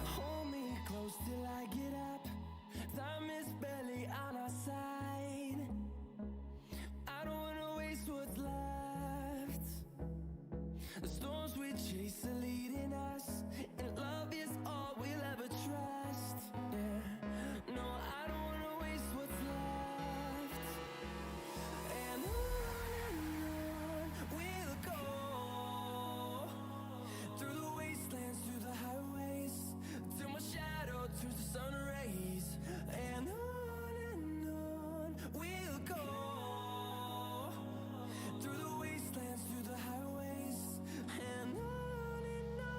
Hold me close till I get up. Time is barely on our side. I don't wanna waste what's left. The storms we chase are leading us, and love is all we'll ever trust. Yeah, no, I don't wanna waste what's left. And on we'll go, through the wastelands, through the highways, till my shadow turns to sun rays. And on we'll go, through the wastelands, through the highways. And on we'll go,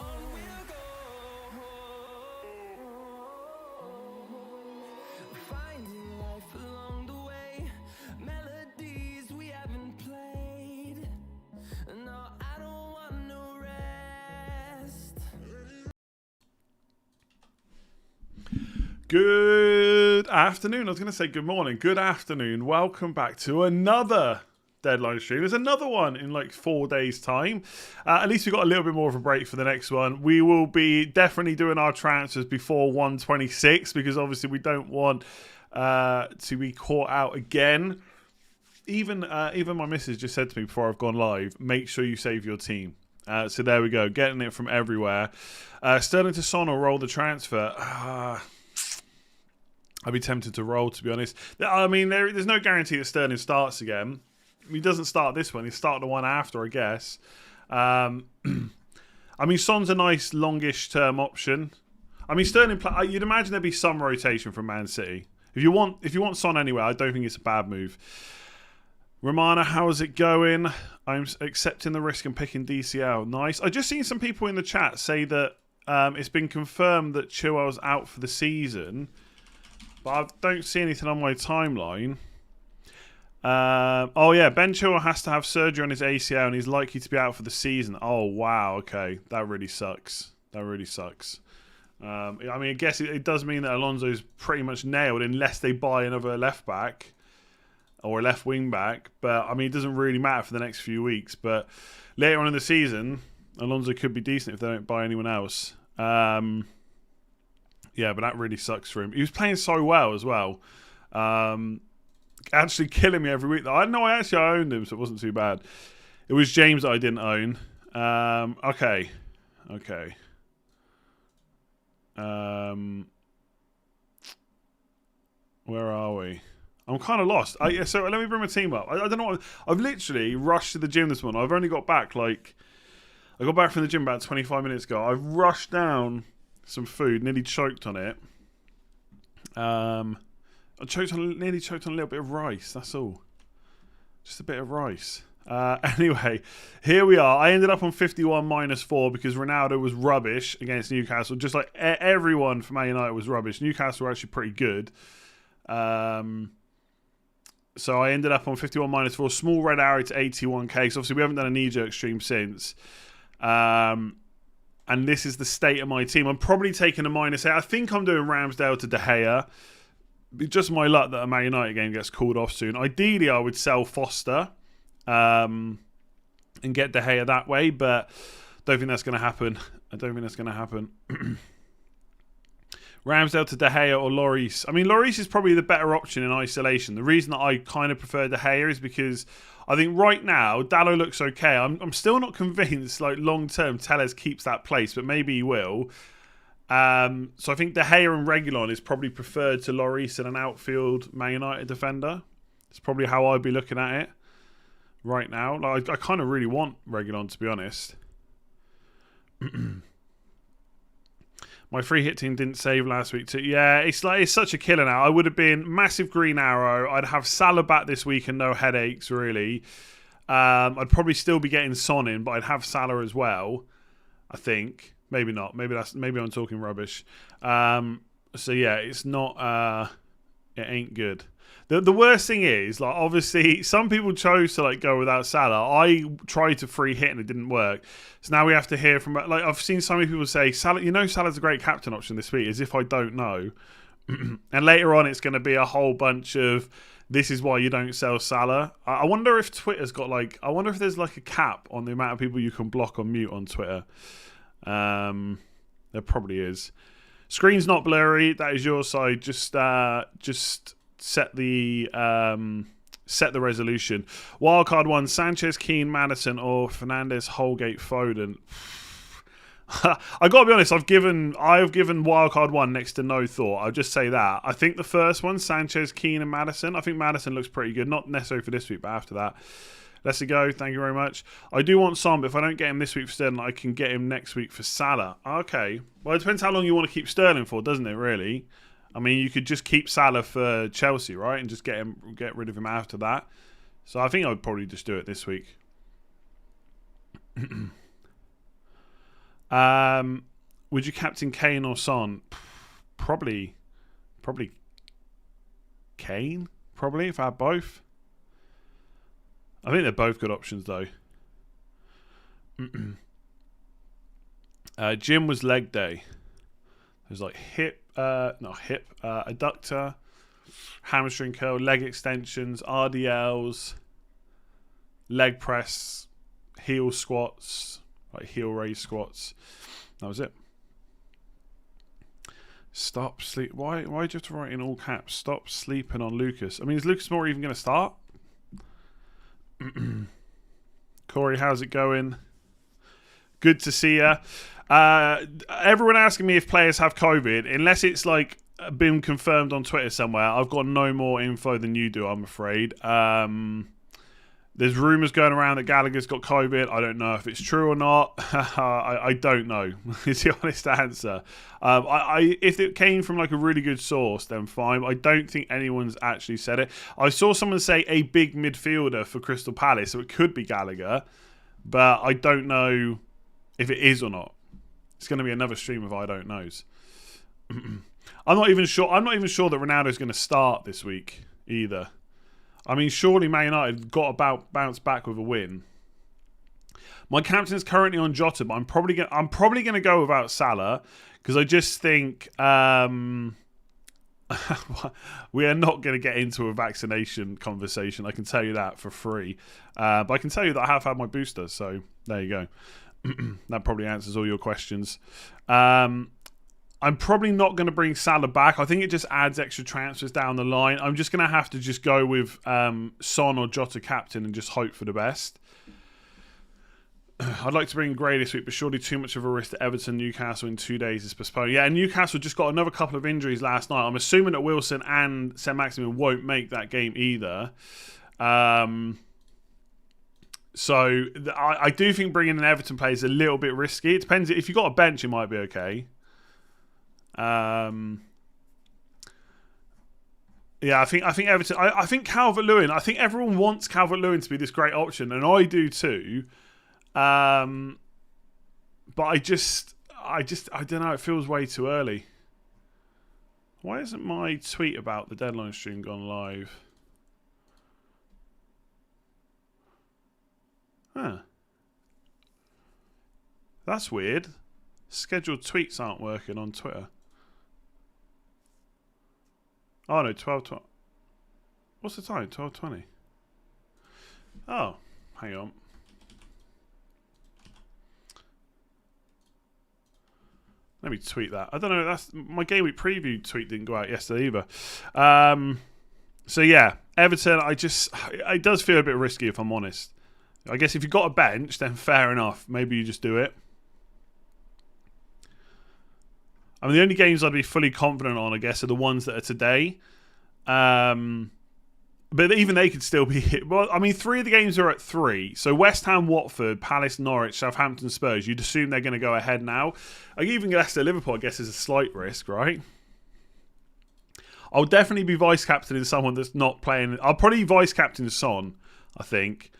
on we'll go. Finding life along the way, melodies we haven't played. No, I don't want no rest. Good afternoon. I was going to say good morning. Good afternoon. Welcome back to another deadline stream. There's another one in like 4 days' time. At least we've got a little bit more of a break for the next one. We will be definitely doing our transfers before 1:26 because obviously we don't want to be caught out again. Even my missus just said to me before I've gone live, make sure you save your team. So there we go. Getting it from everywhere. Sterling to Son or roll the transfer. I'd be tempted to roll, to be honest. I mean, there's no guarantee that Sterling starts again. He doesn't start this one. He'll start the one after, I guess. I mean, Son's a nice longish term option. I mean, Sterling. You'd imagine there'd be some rotation from Man City. If you want Son anyway, I don't think it's a bad move. Romana, how's it going? I'm accepting the risk and picking DCL. Nice. I just seen some people in the chat say that it's been confirmed that Chilwell's out for the season, but I don't see anything on my timeline. Oh yeah, Ben Chilwell has to have surgery on his ACL and he's likely to be out for the season. Oh wow, okay, that really sucks. That really sucks. I mean, I guess it does mean that Alonso's pretty much nailed unless they buy another left back or a left wing back. But I mean, it doesn't really matter for the next few weeks. But later on in the season, Alonso could be decent if they don't buy anyone else. Yeah, but that really sucks for him. He was playing so well as well. Actually killing me every week. I owned him, so it wasn't too bad. It was James that I didn't own. Okay. Where are we? I'm kind of lost. So let me bring my team up. I don't know. I've literally rushed to the gym this morning. I've only got back I got back from the gym about 25 minutes ago. I've rushed down some food, nearly choked on it. I nearly choked on a little bit of rice. That's all. Just a bit of rice. Anyway, here we are. I ended up on 51 -4 because Ronaldo was rubbish against Newcastle. Just like everyone for Man United was rubbish. Newcastle were actually pretty good. So I ended up on 51 -4. Small red arrow to 81k. So obviously we haven't done a knee-jerk stream since. And this is the state of my team. I'm probably taking a -8. I think I'm doing Ramsdale to De Gea. Just my luck that a Man United game gets called off soon. Ideally, I would sell Foster. And get De Gea that way, but don't think that's going to happen. I don't think that's going to happen. Ramsdale to De Gea or Lloris. I mean, Lloris is probably the better option in isolation. The reason that I kind of prefer De Gea is because I think right now Dalot looks okay. I'm still not convinced, like long term, Telles keeps that place, but maybe he will. So I think De Gea and Reguilon is probably preferred to Lloris and an outfield Man United defender. It's probably how I'd be looking at it right now. Like, I kind of really want Reguilon, to be honest. My free hit team didn't save last week too. Yeah, it's such a killer now. I would have been massive green arrow. I'd have Salah back this week and no headaches really. I'd probably still be getting Son in, but I'd have Salah as well. I think maybe not. Maybe I'm talking rubbish. So yeah, it's not. It ain't good. The worst thing is, like, obviously, some people chose to like go without Salah. I tried to free hit and it didn't work. So now we have to hear from, like, I've seen so many people say, Salah, Salah's a great captain option this week, as if I don't know. And later on, it's going to be a whole bunch of, this is why you don't sell Salah. I wonder if Twitter's got, like, I wonder if there's like a cap on the amount of people you can block or mute on Twitter. There probably is. Screen's not blurry. That is your side. Just set the resolution. Wildcard 1, Sanchez, Keane, Maddison, or Fernandes, Holgate, Foden. I gotta be honest, I've given wildcard 1 next to no thought. I'll just say that. I think the first one, Sanchez, Keane, and Maddison. I think Maddison looks pretty good. Not necessarily for this week, but after that. Let's go. Thank you very much. I do want Son, but if I don't get him this week for Sterling, I can get him next week for Salah. Okay. Well, it depends how long you want to keep Sterling for, doesn't it, really? I mean, you could just keep Salah for Chelsea, right? And just get rid of him after that. So I think I would probably just do it this week. Would you captain Kane or Son? Probably Kane. Probably, if I had both. I think they're both good options, though. Gym was leg day. There's like adductor, hamstring curl, leg extensions, RDLs, leg press, heel squats, like heel raise squats. That was it. Stop sleep. Why do you have to write in all caps? Stop sleeping on Lucas. I mean, is Lucas Moura even going to start? Corey, how's it going? Good to see you. Everyone asking me if players have COVID, unless it's like been confirmed on Twitter somewhere, I've got no more info than you do, I'm afraid. There's rumours going around that Gallagher's got COVID. I don't know if it's true or not. I don't know. Is the honest answer. If it came from like a really good source, then fine. I don't think anyone's actually said it. I saw someone say a big midfielder for Crystal Palace, so it could be Gallagher, but I don't know if it is or not. It's going to be another stream of I don't knows. I'm not even sure that Ronaldo's going to start this week either. I mean, surely Man United got to bounce back with a win. My captain's currently on Jota, but I'm probably going to go without Salah because I just think we are not going to get into a vaccination conversation. I can tell you that for free. But I can tell you that I have had my booster, so there you go. That probably answers all your questions. I'm probably not going to bring Salah back. I think it just adds extra transfers down the line. I'm just going to have to just go with Son or Jota captain and just hope for the best. I'd like to bring Gray this week, but surely too much of a risk to Everton. Newcastle in 2 days is postponed. Yeah, and Newcastle just got another couple of injuries last night. I'm assuming that Wilson and Saint-Maximin won't make that game either. So I do think bringing an Everton player is a little bit risky. It depends. If you've got a bench, it might be okay. Yeah, I think Everton. I think Calvert-Lewin. I think everyone wants Calvert-Lewin to be this great option, and I do too. But I don't know. It feels way too early. Why isn't my tweet about the deadline stream gone live? Huh. That's weird. Scheduled tweets aren't working on Twitter. Oh no, 12:20. What's the time? 12:20. Oh, hang on. Let me tweet that. I don't know. That's my game week preview tweet didn't go out yesterday either. So yeah, Everton. It does feel a bit risky if I'm honest. I guess if you've got a bench, then fair enough. Maybe you just do it. I mean, the only games I'd be fully confident on, I guess, are the ones that are today. But even they could still be hit. Well, I mean, 3 of the games are at 3. So West Ham, Watford, Palace, Norwich, Southampton, Spurs. You'd assume they're going to go ahead now. Like even Leicester, Liverpool, I guess, is a slight risk, right? I'll definitely be vice-captaining someone that's not playing. I'll probably vice-captain Son, I think.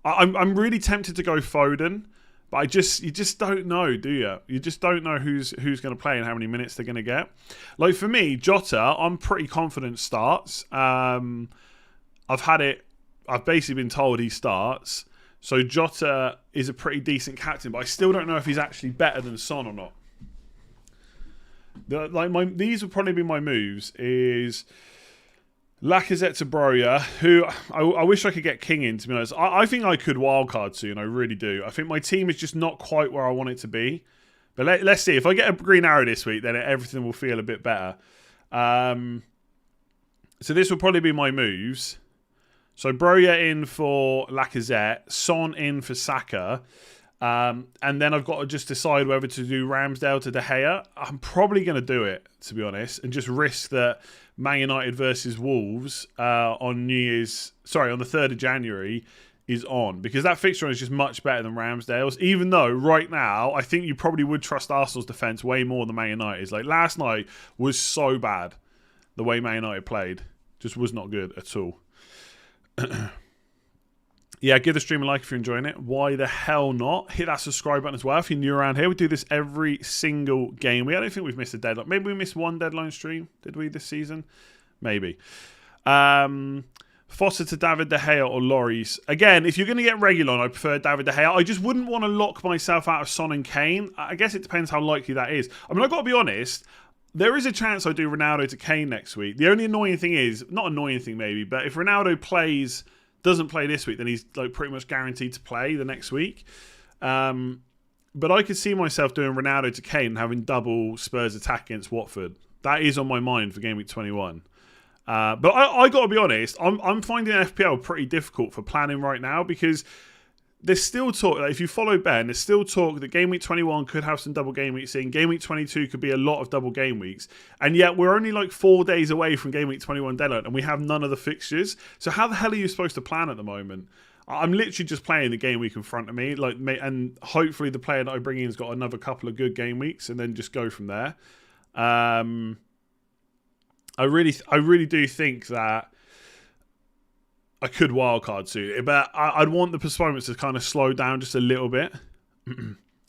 I'm really tempted to go Foden. But you just don't know, do you? You just don't know who's going to play and how many minutes they're going to get. Like for me, Jota, I'm pretty confident starts. I've basically been told he starts. So Jota is a pretty decent captain, but I still don't know if he's actually better than Son or not. These would probably be my moves. Is Lacazette to Bruyne, who I wish I could get King in, to be honest. I think I could wildcard soon, I really do. I think my team is just not quite where I want it to be. But let's see. If I get a green arrow this week, then everything will feel a bit better. So this will probably be my moves. So Bruyne in for Lacazette, Son in for Saka. And then I've got to just decide whether to do Ramsdale to De Gea. I'm probably going to do it, to be honest, and just risk that Man United versus Wolves on the 3rd of January is on, because that fixture is just much better than Ramsdale's, even though right now I think you probably would trust Arsenal's defence way more than Man United's. Like last night was so bad, the way Man United played just was not good at all. Yeah, give the stream a like if you're enjoying it. Why the hell not? Hit that subscribe button as well if you're new around here. We do this every single game. I don't think we've missed a deadline. Maybe we missed one deadline stream. Did we this season? Maybe. Foster to David De Gea or Lloris. Again, if you're going to get Reguilon, I prefer David De Gea. I just wouldn't want to lock myself out of Son and Kane. I guess it depends how likely that is. I mean, I've got to be honest. There is a chance I do Ronaldo to Kane next week. The only annoying thing is, not annoying thing maybe, but if Ronaldo doesn't play this week, then he's like pretty much guaranteed to play the next week. But I could see myself doing Ronaldo to Kane and having double Spurs attack against Watford. That is on my mind for Game Week 21. But I got to be honest, I'm finding FPL pretty difficult for planning right now, because there's still talk, like if you follow Ben, there's still talk that Game Week 21 could have some double game weeks in. Game Week 22 could be a lot of double game weeks. And yet we're only like 4 days away from Game Week 21 deadline and we have none of the fixtures. So how the hell are you supposed to plan at the moment? I'm literally just playing the game week in front of me, and hopefully the player that I bring in has got another couple of good game weeks, and then just go from there. I really do think that I could wildcard soon, but I'd want the postponements to kind of slow down just a little bit.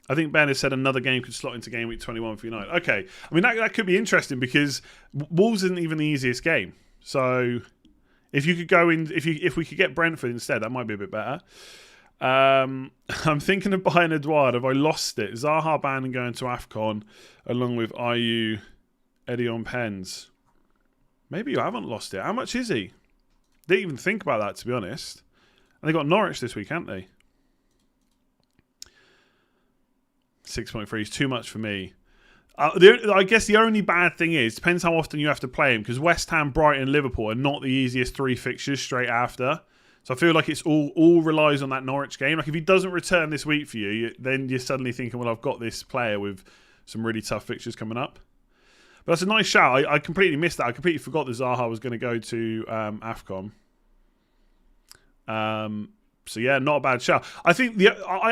I think Ben has said another game could slot into Game Week 21 for United. Okay, I mean that could be interesting, because Wolves isn't even the easiest game. So if you could go in, if we could get Brentford instead, that might be a bit better. I'm thinking of buying Edouard. Have I lost it? Zaha banned and going to AFCON along with IU, Eddie on pens. Maybe you haven't lost it. How much is he? Didn't even think about that, to be honest. And they got Norwich this week, haven't they? 6.3 is too much for me. I guess the only bad thing is, depends how often you have to play him, because West Ham, Brighton, Liverpool are not the easiest 3 fixtures straight after. So I feel like it's all relies on that Norwich game. Like if he doesn't return this week for you, then you're suddenly thinking, well, I've got this player with some really tough fixtures coming up. But that's a nice shout. I completely missed that. I completely forgot that Zaha was going to go to AFCON. So yeah, not a bad shout. I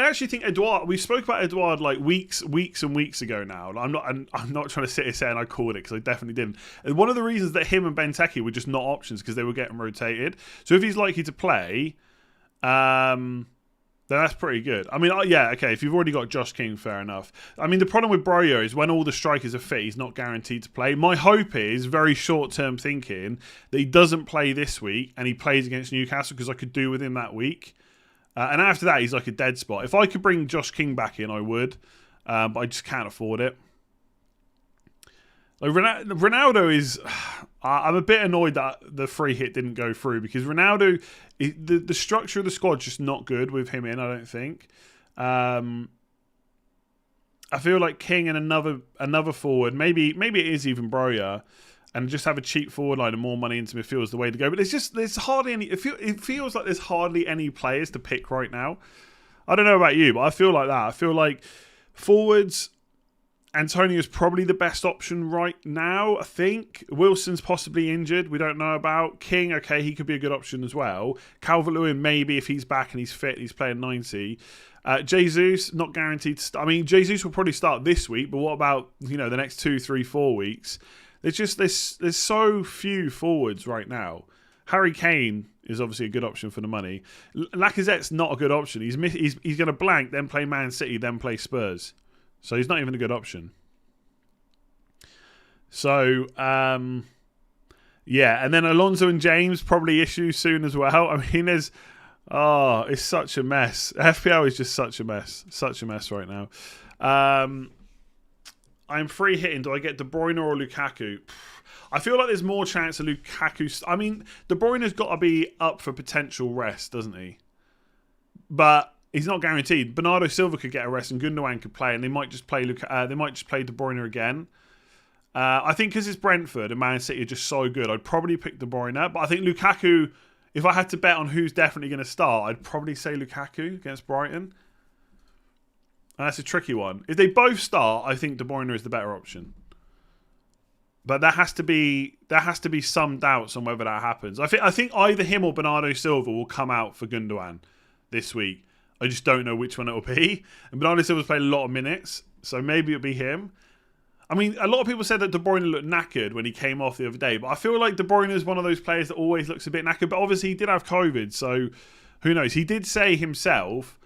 actually think Edouard. We spoke about Edouard like weeks and weeks ago now. I'm not trying to sit here saying I called it because I definitely didn't. And one of the reasons that him and Benteke were just not options because they were getting rotated. So if he's likely to play, then that's pretty good. I mean, yeah, okay. If you've already got Josh King, fair enough. I mean, the problem with Bruyne is when all the strikers are fit, he's not guaranteed to play. My hope is very short-term thinking that he doesn't play this week and he plays against Newcastle because I could do with him that week. And after that, he's like a dead spot. If I could bring Josh King back in, I would. But I just can't afford it. Like Ronaldo is... I'm a bit annoyed that the free hit didn't go through because Ronaldo... The structure of the squad's just not good with him in, I don't think. I feel like King and another forward, maybe it is even Bruyne, and just have a cheap forward line and more money into midfield is the way to go. But there's hardly any. It feels like there's hardly any players to pick right now. I don't know about you, but I feel like that. I feel like forwards, Antonio is probably the best option right now. I think Wilson's possibly injured. We don't know about King. Okay, he could be a good option as well. Calvert-Lewin maybe if he's back and he's fit. He's playing 90. Jesus not guaranteed to start. I mean, Jesus will probably start this week, but what about the next 2, 3, 4 weeks? There's so few forwards right now. Harry Kane is obviously a good option for the money. Lacazette's not a good option. He's going to blank, then play Man City, then play Spurs. So he's not even a good option. So, yeah. And then Alonso and James probably issue soon as well. I mean, it's such a mess. FPL is just such a mess. Such a mess right now. I'm free hitting. Do I get De Bruyne or Lukaku? I feel like there's more chance of Lukaku. I mean, De Bruyne's got to be up for potential rest, doesn't he? But he's not guaranteed. Bernardo Silva could get a rest, and Gundogan could play, and they might just play De Bruyne again. I think because it's Brentford and Man City are just so good, I'd probably pick De Bruyne. But I think Lukaku, if I had to bet on who's definitely going to start, I'd probably say Lukaku against Brighton. And that's a tricky one. If they both start, I think De Bruyne is the better option. But there has to be some doubts on whether that happens. I think either him or Bernardo Silva will come out for Gundogan this week. I just don't know which one it will be. And Bernardo Silva's played a lot of minutes, so maybe it'll be him. I mean, a lot of people said that De Bruyne looked knackered when he came off the other day, but I feel like De Bruyne is one of those players that always looks a bit knackered. But obviously, he did have COVID, so who knows? He did say himself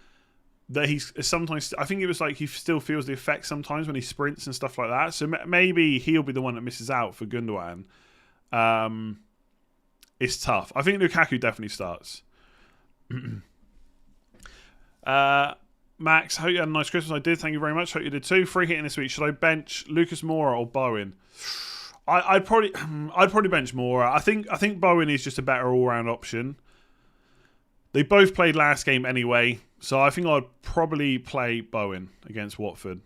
that he's sometimes, I think it was like he still feels the effect sometimes when he sprints and stuff like that. So maybe he'll be the one that misses out for Gundogan. It's tough. I think Lukaku definitely starts. Max, hope you had a nice Christmas. I did. Thank you very much. Hope you did too. Free hitting this week. Should I bench Lucas Moura or Bowen? I'd probably bench Moura. I think Bowen is just a better all-round option. They both played last game anyway, so I think I'd probably play Bowen against Watford.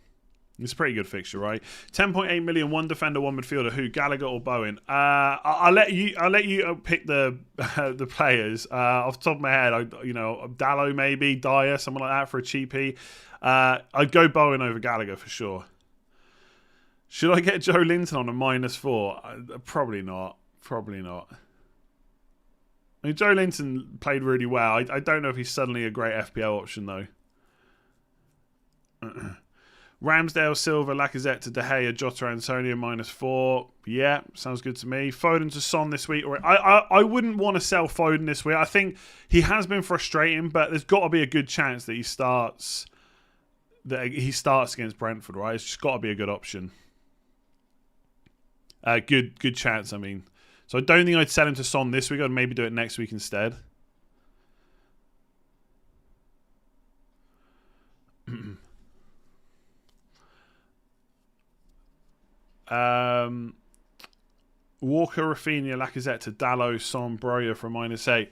It's a pretty good fixture, right? 10.8 million, one defender, one midfielder. Who, Gallagher or Bowen? I'll let you pick the players. Off the top of my head, Dallo maybe, Dyer, someone like that for a cheapie. I'd go Bowen over Gallagher for sure. Should I get Joe Linton on a -4? Probably not. I mean, Joe Linton played really well. I don't know if he's suddenly a great FPL option, though. Ramsdale, Silva, Lacazette to De Gea, Jota, Antonio, -4. Yeah, sounds good to me. Foden to Son this week. I wouldn't want to sell Foden this week. I think he has been frustrating, but there's got to be a good chance that he starts against Brentford, right? It's just got to be a good option. Good chance, I mean. So I don't think I'd sell him to Son this week. I'd maybe do it next week instead. Walker, Rafinha, Lacazette to Dallo, Son, Breuer for -8.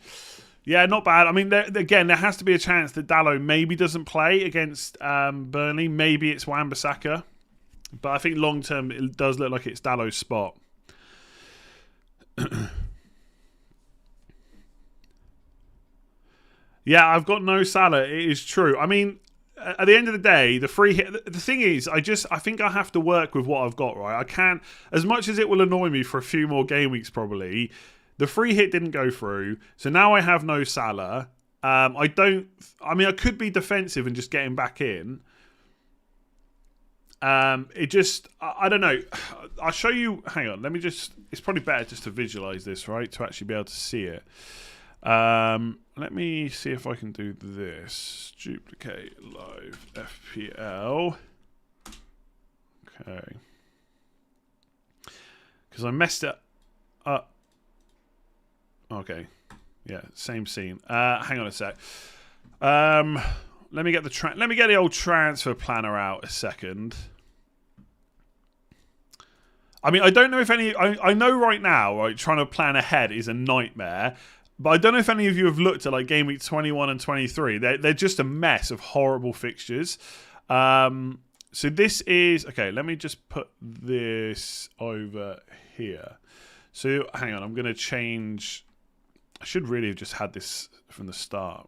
Yeah, not bad. I mean, there has to be a chance that Dallo maybe doesn't play against Burnley. Maybe it's Wan-Bissaka. But I think long term, it does look like it's Dallo's spot. Yeah, I've got no Salah. It is true. I mean, at the end of the day, the free hit. The thing is, I think I have to work with what I've got. Right, I can't. As much as it will annoy me for a few more game weeks, probably the free hit didn't go through. So now I have no Salah. I could be defensive and just get him back in. I don't know. I'll show you. Hang on. It's probably better just to visualize this, right? To actually be able to see it. Let me see if I can do this. Duplicate live FPL. Okay. Because I messed it up. Okay. Yeah, same scene. Hang on a sec. Let me get the old transfer planner out a second. I mean, I don't know if any... I know right now, right, trying to plan ahead is a nightmare. But I don't know if any of you have looked at like Game Week 21 and 23. They're just a mess of horrible fixtures. So this is... Okay, let me just put this over here. So, hang on. I'm going to change... I should really have just had this from the start.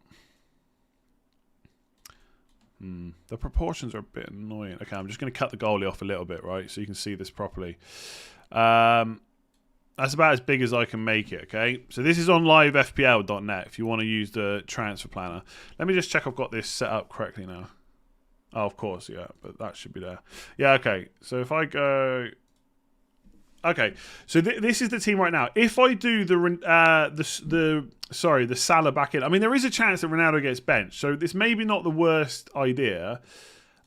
The proportions are a bit annoying. Okay, I'm just going to cut the goalie off a little bit, right? So you can see this properly. That's about as big as I can make it, okay? So this is on livefpl.net if you want to use the transfer planner. Let me just check I've got this set up correctly now. Oh, of course, yeah, but that should be there. Yeah, okay. So if I go... Okay, so this is the team right now. If I do the Salah back in, I mean, there is a chance that Ronaldo gets benched, so this may be not the worst idea.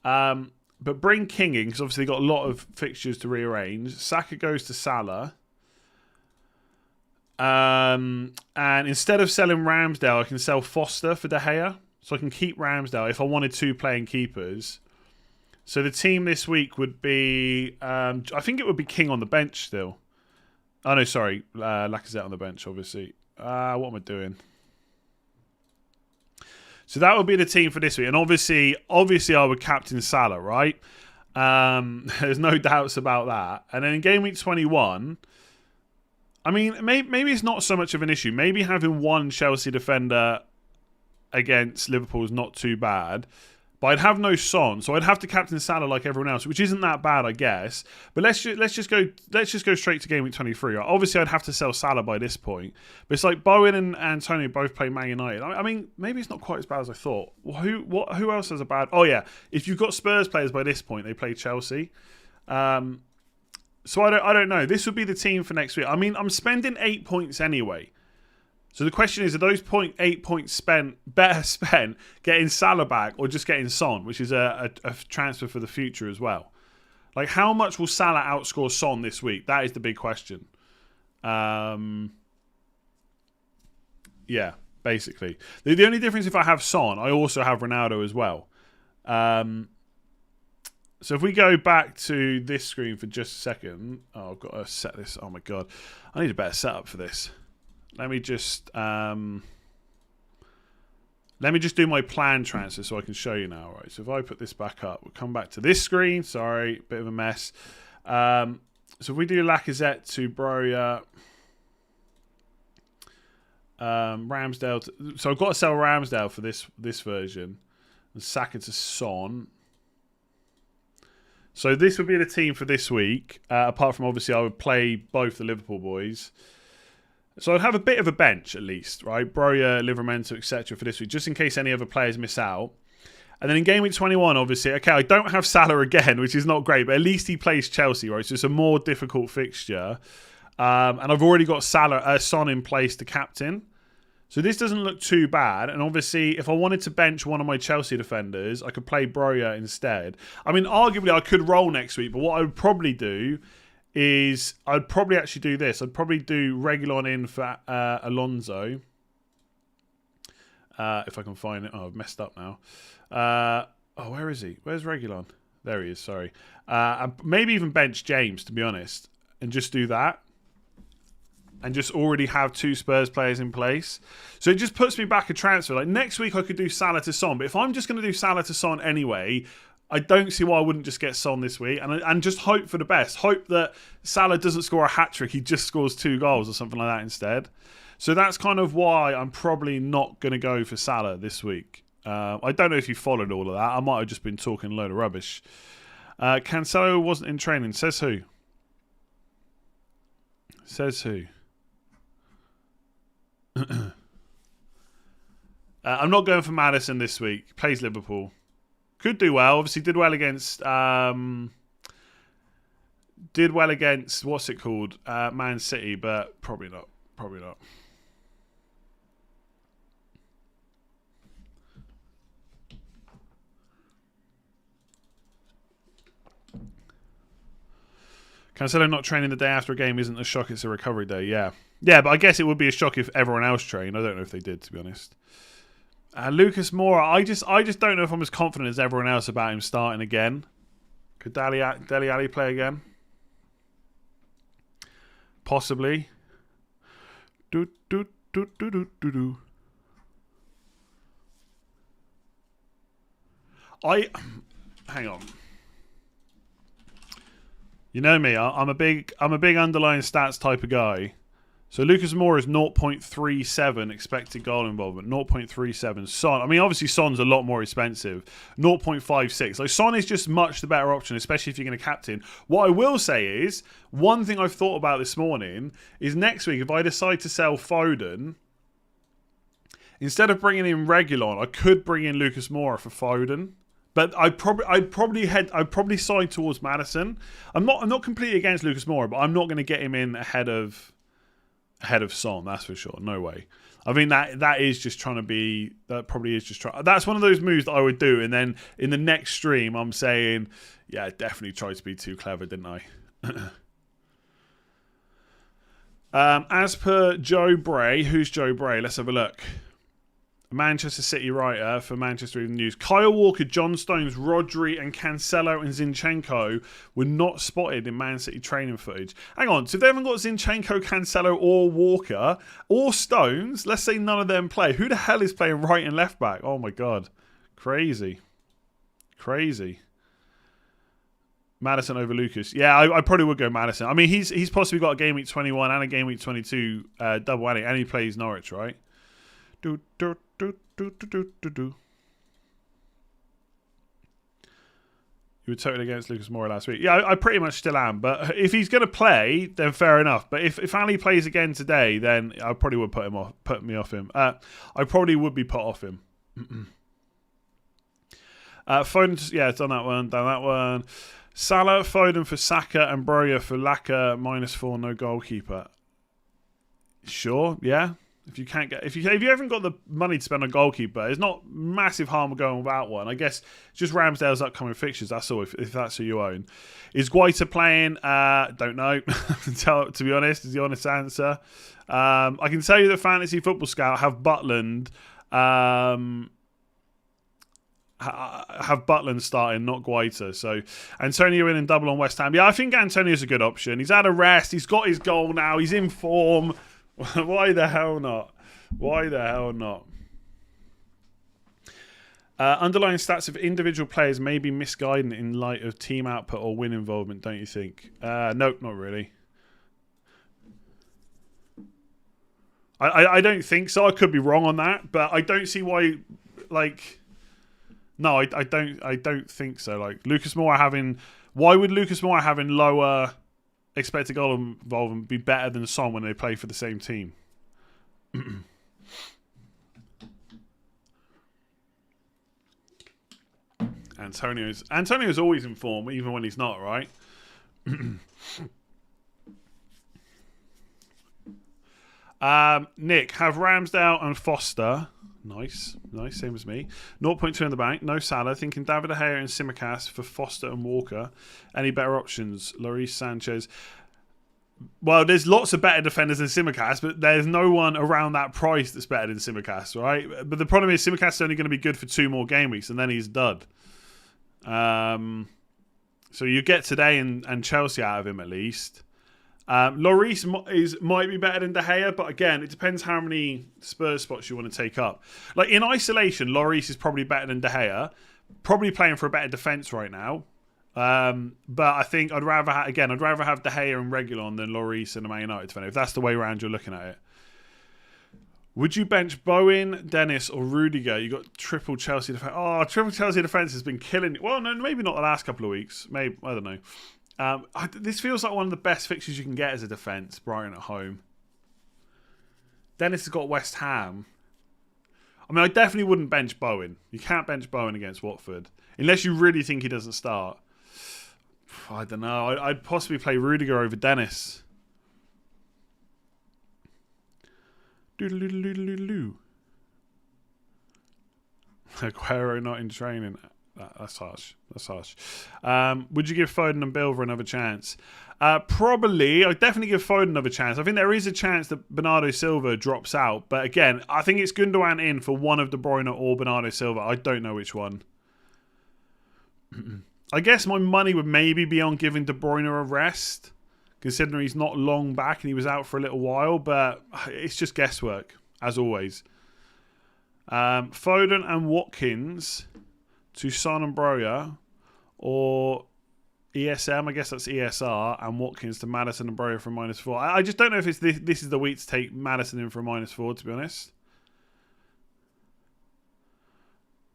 But bring King in, because obviously they've got a lot of fixtures to rearrange. Saka goes to Salah. And instead of selling Ramsdale, I can sell Foster for De Gea. So I can keep Ramsdale if I wanted two playing keepers. So the team this week would be... I think it would be King on the bench still. Oh, no, sorry. Lacazette on the bench, obviously. What am I doing? So that would be the team for this week. And obviously I would captain Salah, right? There's no doubts about that. And then in Game Week 21... I mean, maybe it's not so much of an issue. Maybe having one Chelsea defender against Liverpool is not too bad. But I'd have no Son, so I'd have to captain Salah like everyone else, which isn't that bad, I guess. But let's just go straight to Game Week 23. Obviously, I'd have to sell Salah by this point. But it's like Boeing and Antonio both play Man United. I mean, maybe it's not quite as bad as I thought. Well, who else has a bad... Oh, yeah. If you've got Spurs players by this point, they play Chelsea. So I don't know. This would be the team for next week. I mean, I'm spending 8 points anyway. So the question is, are those 8 points better spent getting Salah back or just getting Son, which is a transfer for the future as well? Like, how much will Salah outscore Son this week? That is the big question. Yeah, basically. The only difference if I have Son, I also have Ronaldo as well. So if we go back to this screen for just a second. Oh, I've got to set this. Oh, my God. I need a better setup for this. Let me just do my plan transfer so I can show you now. Right. So if I put this back up, we'll come back to this screen. Sorry, bit of a mess. So if we do Lacazette to Bruyne, Ramsdale. So I've got to sell Ramsdale for this version, and Saka to Son. So this would be the team for this week. Apart from obviously I would play both the Liverpool boys. So I'd have a bit of a bench at least, right? Bruyne, Livramento, etc. for this week, just in case any other players miss out. And then in Game Week 21, obviously, okay, I don't have Salah again, which is not great, but at least he plays Chelsea, right? So it's a more difficult fixture. And I've already got Son in place to captain. So this doesn't look too bad. And obviously, if I wanted to bench one of my Chelsea defenders, I could play Bruyne instead. I mean, arguably, I could roll next week, but what I would probably do is I'd probably actually do this. I'd probably do Reguilon in for Alonso. If I can find it. Oh, I've messed up now. Where is he? Where's Reguilon? There he is, sorry. Maybe even bench James, to be honest, and just do that. And just already have two Spurs players in place. So it just puts me back a transfer. Like next week I could do Salah to Son. But if I'm just going to do Salah to Son anyway, I don't see why I wouldn't just get Son this week and just hope for the best. Hope that Salah doesn't score a hat-trick. He just scores 2 goals or something like that instead. So that's kind of why I'm probably not going to go for Salah this week. I don't know if you followed all of that. I might have just been talking a load of rubbish. Cancelo wasn't in training. Says who? Says who? I'm not going for Maddison this week. Plays Liverpool. Could do well. Obviously did well against what's it called? Man City, but probably not. Probably not. Cancelo not training the day after a game isn't a shock, it's a recovery day. Yeah. Yeah, but I guess it would be a shock if everyone else trained. I don't know if they did, to be honest. Lucas Moura, I just don't know if I'm as confident as everyone else about him starting again. Could Dele Alli play again? Possibly. Hang on. You know me, I'm a big underlying stats type of guy. So Lucas Moura is 0.37 expected goal involvement, 0.37. Son, I mean, obviously Son's a lot more expensive, 0.56. Like Son is just much the better option, especially if you're going to captain. What I will say is, one thing I've thought about this morning is next week if I decide to sell Foden, instead of bringing in Reguilon, I could bring in Lucas Moura for Foden. But I'd probably side towards Maddison. I'm not completely against Lucas Moura, but I'm not going to get him in ahead of Son. That's for sure. No way. I mean that is just trying to be. That probably is just trying. That's one of those moves that I would do, and then in the next stream, I'm saying, yeah, I definitely tried to be too clever, didn't I? As per Joe Bray, who's Joe Bray? Let's have a look. Manchester City writer for Manchester Evening News. Kyle Walker, John Stones, Rodri and Cancelo and Zinchenko were not spotted in Man City training footage. Hang on, so if they haven't got Zinchenko, Cancelo or Walker or Stones, let's say none of them play. Who the hell is playing right and left back? Oh my God. Crazy. Maddison over Lucas. Yeah, I probably would go Maddison. I mean, he's possibly got a game week 21 and a game week 22 double whammy, and he plays Norwich, right? You were totally against Lucas Moura last week. Yeah, I pretty much still am. But if he's going to play, then fair enough. But if Ali plays again today, then I probably would put me off him. I probably would be put off him. Foden, yeah, done that one. Salah, Foden for Saka, and Bruyne for Laka, -4, no goalkeeper. Sure, yeah. If you haven't got the money to spend on a goalkeeper, there's not massive harm going without one. I guess just Ramsdale's upcoming fixtures. That's all. If that's who you own, is Guaita playing? Don't know. To be honest, is the honest answer. I can tell you that Fantasy Football Scout have Butland starting, not Guaita. So Antonio in and double on West Ham. Yeah, I think Antonio's a good option. He's had a rest. He's got his goal now. He's in form. Why the hell not? Underlying stats of individual players may be misguided in light of team output or win involvement, don't you think? Nope, not really. I don't think so. I could be wrong on that, but I don't see why. No, I don't think so. Like Lucas Moura having, why would Lucas Moura having lower expected goal involvement be better than Son when they play for the same team? Antonio's always in form, even when he's not, right? Nick, have Ramsdale and Foster. Nice, same as me. 0.2 in the bank, no Salah. Thinking David De Gea and Simicast for Foster and Walker. Any better options? Lloris, Sanchez. Well, there's lots of better defenders than Simicast, but there's no one around that price that's better than Simicast, right? But the problem is Simicast is only going to be good for 2 more game weeks, and then he's dud. So you get today and Chelsea out of him at least. Lloris might be better than De Gea, but again, it depends how many Spurs spots you want to take up. Like in isolation, Lloris is probably better than De Gea, probably playing for a better defence right now. But I think I'd rather have De Gea and Reguilon than Lloris and a Man United defender, if that's the way around you're looking at it. Would you bench Boeing, Dennis, or Rudiger? You got triple Chelsea defence. Oh, triple Chelsea defence has been killing. Well, no, maybe not the last couple of weeks. Maybe, I don't know. This feels like one of the best fixtures you can get as a defence. Brighton at home. Dennis has got West Ham. I mean, I definitely wouldn't bench Boeing. You can't bench Boeing against Watford. Unless you really think he doesn't start. I don't know. I'd possibly play Rudiger over Dennis. Doodle-doodle-doodle-doodle. Aguero not in training. That's harsh. That's harsh. Would you give Foden and Bilver another chance? Probably. I'd definitely give Foden another chance. I think there is a chance that Bernardo Silva drops out. But again, I think it's Gundogan in for one of De Bruyne or Bernardo Silva. I don't know which one. I guess my money would maybe be on giving De Bruyne a rest, considering he's not long back and he was out for a little while. But it's just guesswork, as always. Foden and Watkins to Son and Broja, or ESM, I guess that's ESR, and Watkins to Maddison and Broja for -4. I just don't know if it's this is the week to take Maddison in for a -4, to be honest.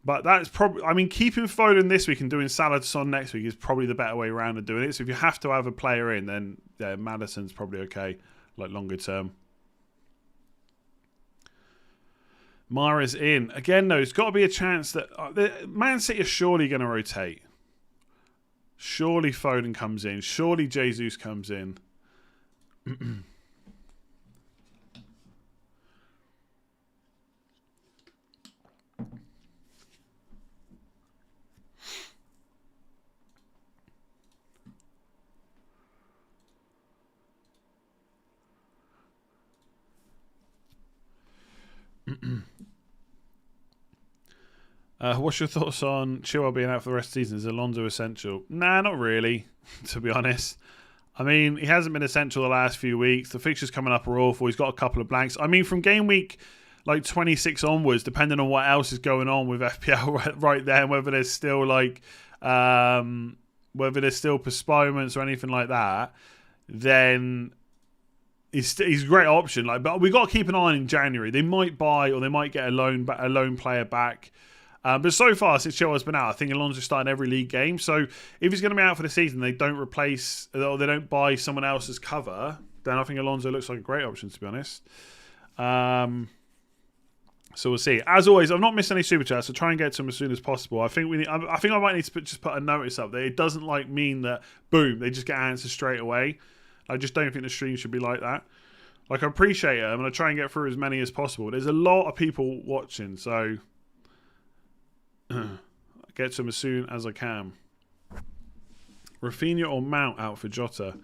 But that's probably, I mean, keeping Foden this week and doing Salah to Son next week is probably the better way around of doing it. So if you have to have a player in, then yeah, Maddison's probably okay, like longer term. Mara's in. Again, though, it's got to be a chance that Man City are surely going to rotate. Surely Foden comes in. Surely Jesus comes in. What's your thoughts on Chilwell being out for the rest of the season? Is Alonso essential? Nah, not really, to be honest. I mean, he hasn't been essential the last few weeks. The fixtures coming up are awful. He's got a couple of blanks. I mean, from game week like 26 onwards, depending on what else is going on with FPL right there, whether there's still whether there's still postponements or anything like that, then he's a great option. But we got to keep an eye on in January. They might buy or they might get a loan player back. But so far, since Chilwell's been out, I think Alonso's starting every league game. So if he's going to be out for the season, they don't replace or they don't buy someone else's cover, then I think Alonso looks like a great option, to be honest. So we'll see. As always, I've not missed any super chats, so try and get to them as soon as possible. I think I might need to just put a notice up that it doesn't mean that boom, they just get answers straight away. I just don't think the stream should be like that. I appreciate it. I'm going to try and get through as many as possible. There's a lot of people watching, so get to them as soon as I can. Rafinha or Mount out for Jota?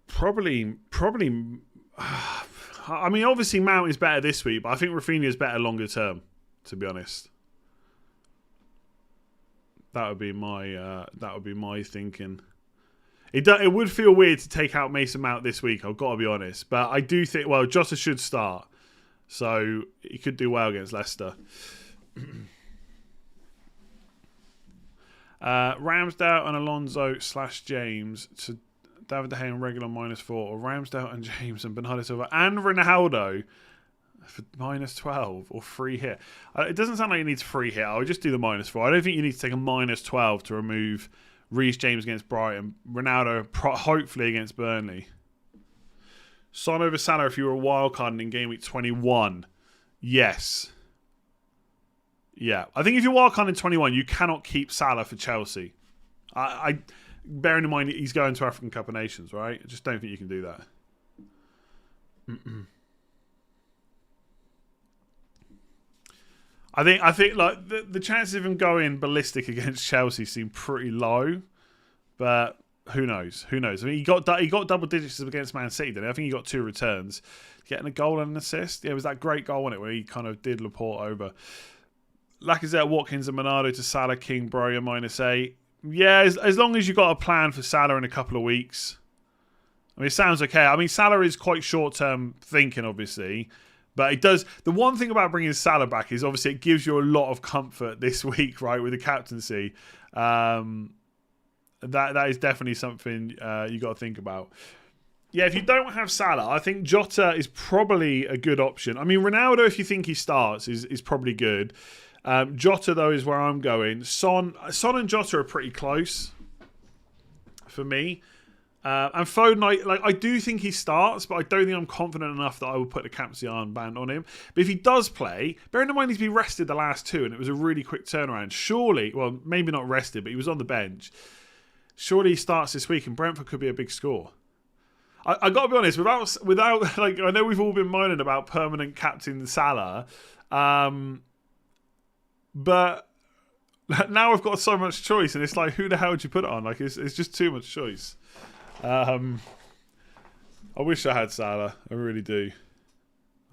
Probably. I mean, obviously Mount is better this week, but I think Rafinha is better longer term, to be honest. That would be my thinking. It would feel weird to take out Mason Mount this week, I've got to be honest. But I do think, Jota should start. So he could do well against Leicester. Ramsdale and Alonso / James to David De Gea and regular -4, or Ramsdale and James and Bernardo Silva and Ronaldo for -12 or free hit. It doesn't sound like you need free hit. I would just do the -4. I don't think you need to take a -12 to remove Reece James against Brighton, Ronaldo hopefully against Burnley. Son over Salah if you were a wildcard in game week 21. Yes. Yeah. I think if you're wildcard in 21, you cannot keep Salah for Chelsea. I bearing in mind he's going to African Cup of Nations, right? I just don't think you can do that. I think like the chances of him going ballistic against Chelsea seem pretty low, but who knows? Who knows? I mean, he got double digits against Man City, didn't he? I think he got 2 returns. Getting a goal and an assist. Yeah, it was that great goal, wasn't it, where he kind of did Laporte over. Lacazette, Watkins and Bernardo to Salah, King, Broja -8. Yeah, as long as you've got a plan for Salah in a couple of weeks. I mean, it sounds okay. I mean, Salah is quite short-term thinking, obviously. But it does. The one thing about bringing Salah back is obviously it gives you a lot of comfort this week, right, with the captaincy. That is definitely something you got to think about. Yeah, if you don't have Salah, I think Jota is probably a good option. I mean, Ronaldo, if you think he starts, is probably good. Jota, though, is where I'm going. Son and Jota are pretty close for me. And Foden, I do think he starts, but I don't think I'm confident enough that I will put the captaincy armband on him. But if he does play, bearing in mind he's been rested the last two, and it was a really quick turnaround. Surely, well, maybe not rested, but he was on the bench. Surely he starts this week, and Brentford could be a big score. I got to be honest, without like, I know we've all been moaning about permanent captain Salah, but now I've got so much choice, and it's like, who the hell would you put it on? Like, it's just too much choice. I wish I had Salah. I really do.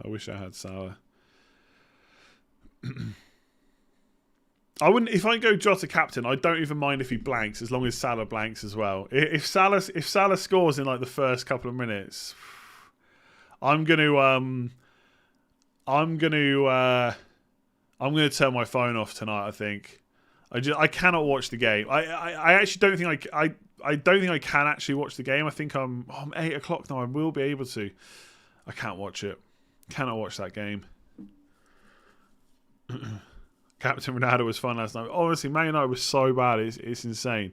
I wish I had Salah. I wouldn't. If I go Jota captain, I don't even mind if he blanks, as long as Salah blanks as well. If Salah scores in like the first couple of minutes, I'm gonna turn my phone off tonight. I think. I cannot watch the game. I actually don't think I don't think I can actually watch the game. I think I'm 8 o'clock now. I will be able to. I can't watch it. Cannot watch that game. Captain Ronaldo was fun last night. Honestly, Man United was so bad. It's insane.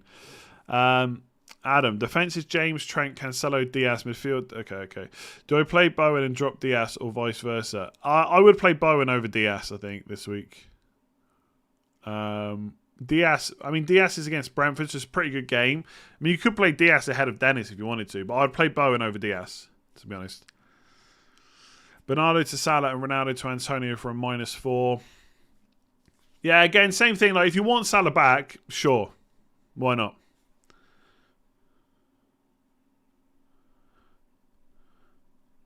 Adam, defense is James, Trent, Cancelo, Diaz, midfield. Okay. Do I play Bowen and drop Diaz or vice versa? I would play Bowen over Diaz, I think, this week. Diaz is against Brentford, so it's a pretty good game. I mean, you could play Diaz ahead of Dennis if you wanted to, but I'd play Bowen over Diaz, to be honest. Bernardo to Salah and Ronaldo to Antonio for a -4. Yeah, again, same thing. Like, if you want Salah back, sure. Why not?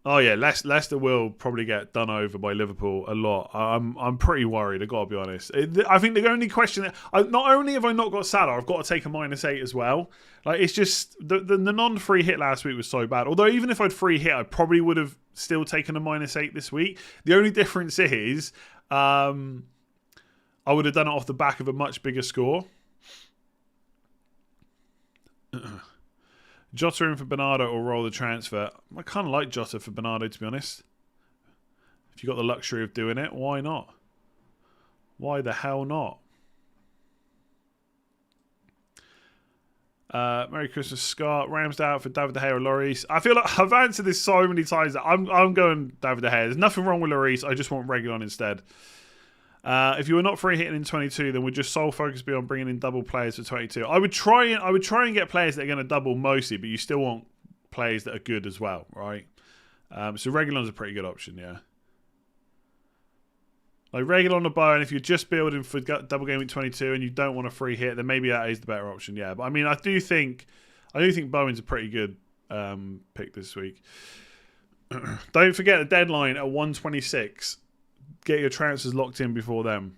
Oh yeah, Leicester will probably get done over by Liverpool a lot. I'm pretty worried. I got to be honest. I think the only question, not only have I not got Salah, I've got to take a -8 as well. Like, it's just the non-free hit last week was so bad. Although even if I'd free hit, I probably would have still taken a -8 this week. The only difference is, I would have done it off the back of a much bigger score. Jota in for Bernardo or roll the transfer. I kind of like Jota for Bernardo, to be honest. If you've got the luxury of doing it, why not? Why the hell not? Merry Christmas, Scott. Ramsdale for David De Gea or Lloris. I feel like I've answered this so many times that I'm going David De Gea. There's nothing wrong with Lloris. I just want Reguilon instead. If you were not free hitting in 22, then would your sole focus be on bringing in double players for 22? I would try and get players that are going to double mostly, but you still want players that are good as well, right? So Reguilon's a pretty good option, yeah. Like Reguilon or Bowen, if you're just building for double game week 22 and you don't want a free hit, then maybe that is the better option, yeah. But I mean, I do think Bowen's a pretty good pick this week. Don't forget the deadline at 1:26. Get your transfers locked in before then.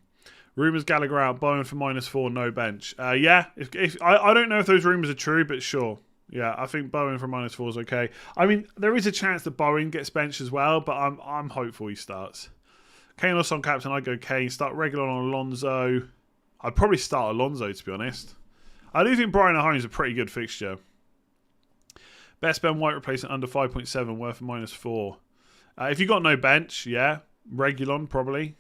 Rumours Gallagher out, Bowen for -4, no bench. Yeah, if I don't know if those rumours are true, but sure. Yeah, I think Bowen for -4 is okay. I mean, there is a chance that Bowen gets benched as well, but I'm hopeful he starts. Kane or Son captain, I'd go Kane. Start Reguilon on Alonso. I'd probably start Alonso, to be honest. I do think Bruyne at home is a pretty good fixture. Best Ben White replacement under 5.7, worth -4. If you got no bench, yeah. Reguilon, probably.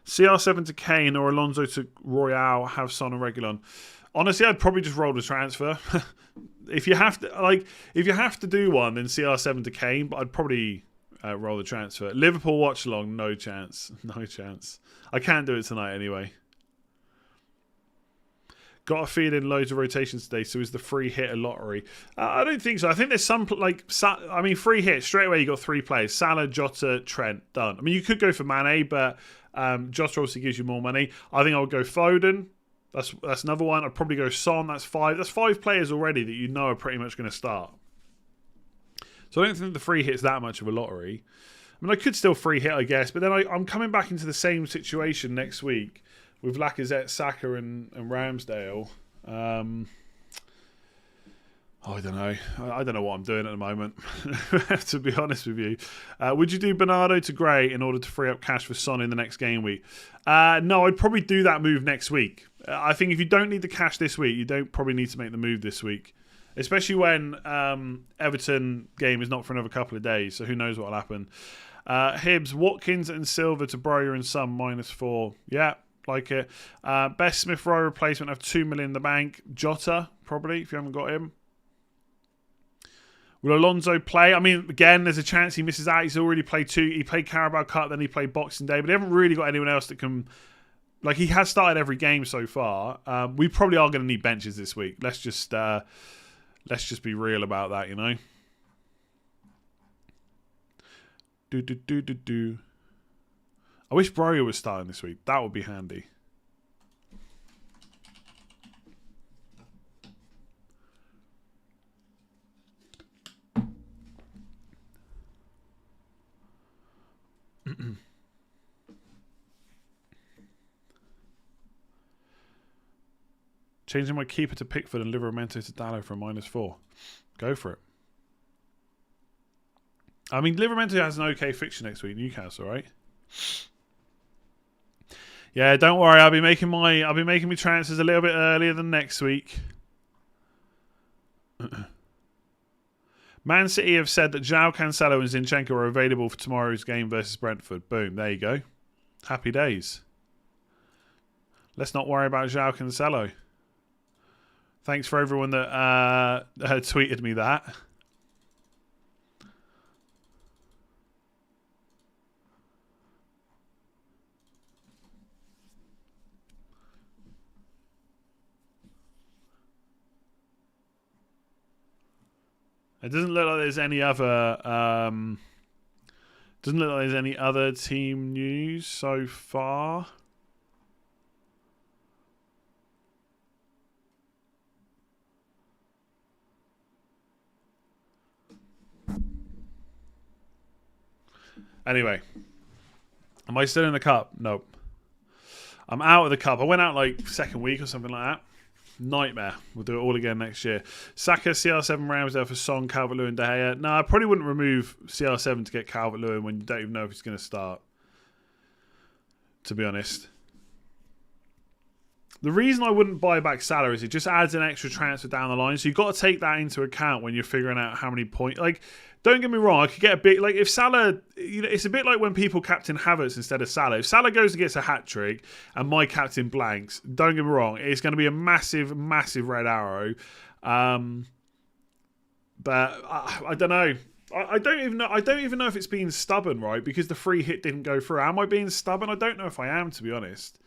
CR7 to Kane or Alonso to Royale, have Son and Reguilon. Honestly, I'd probably just roll the transfer. If you have to do one, then CR7 to Kane, but I'd probably roll the transfer. Liverpool watch along, no chance. No chance. I can't do it tonight anyway. Got a feeling loads of rotations today, so is the free hit a lottery? I don't think so. I think there's some, free hit, straight away you got 3 players. Salah, Jota, Trent, done. I mean, you could go for Mane, but Jota obviously gives you more money. I think I would go Foden. That's another one. I'd probably go Son, that's 5. That's 5 players already that you know are pretty much going to start. So I don't think the free hit's that much of a lottery. I mean, I could still free hit, I guess, but then I'm coming back into the same situation next week with Lacazette, Saka, and Ramsdale. I don't know. I don't know what I'm doing at the moment, to be honest with you. Would you do Bernardo to Gray in order to free up cash for Son in the next game week? No, I'd probably do that move next week. I think if you don't need the cash this week, you don't probably need to make the move this week. Especially when Everton game is not for another couple of days, so who knows what will happen. Hibbs, Watkins and Silva to Breuer and Son, -4. Yeah. Like it. Best Smith Rowe replacement of 2 million in the bank. Jota, probably, if you haven't got him. Will Alonso play? I mean, again, there's a chance he misses out. He's already played 2. He played Carabao Cup, then he played Boxing Day, but they haven't really got anyone else that can... Like, he has started every game so far. We probably are going to need benches this week. Let's just be real about that, you know? I wish Bruyne was starting this week. That would be handy. Changing my keeper to Pickford and Livramento to Dallo for a -4. Go for it. I mean, Livramento has an okay fixture next week, Newcastle, right? Yeah, don't worry. I'll be making my transfers a little bit earlier than next week. Man City have said that João Cancelo and Zinchenko are available for tomorrow's game versus Brentford. Boom, there you go. Happy days. Let's not worry about João Cancelo. Thanks for everyone that tweeted me that. It doesn't look like there's any other. Doesn't look like there's any other team news so far. Anyway, am I still in the cup? Nope. I'm out of the cup. I went out like second week or something like that. Nightmare. We'll do it all again next year. Saka, CR7, Ramsdale for Son, Calvert-Lewin, De Gea. No, I probably wouldn't remove CR7 to get Calvert-Lewin when you don't even know if he's going to start. To be honest. The reason I wouldn't buy back Salah is it just adds an extra transfer down the line. So you've got to take that into account when you're figuring out how many points. Like, don't get me wrong, I could get a bit... Like, if Salah... You know, it's a bit like when people captain Havertz instead of Salah. If Salah goes and gets a hat-trick and my captain blanks, don't get me wrong, it's going to be a massive, massive red arrow. But I don't know. I don't even know. I don't even know if it's being stubborn, right? Because the free hit didn't go through. Am I being stubborn? I don't know if I am, to be honest.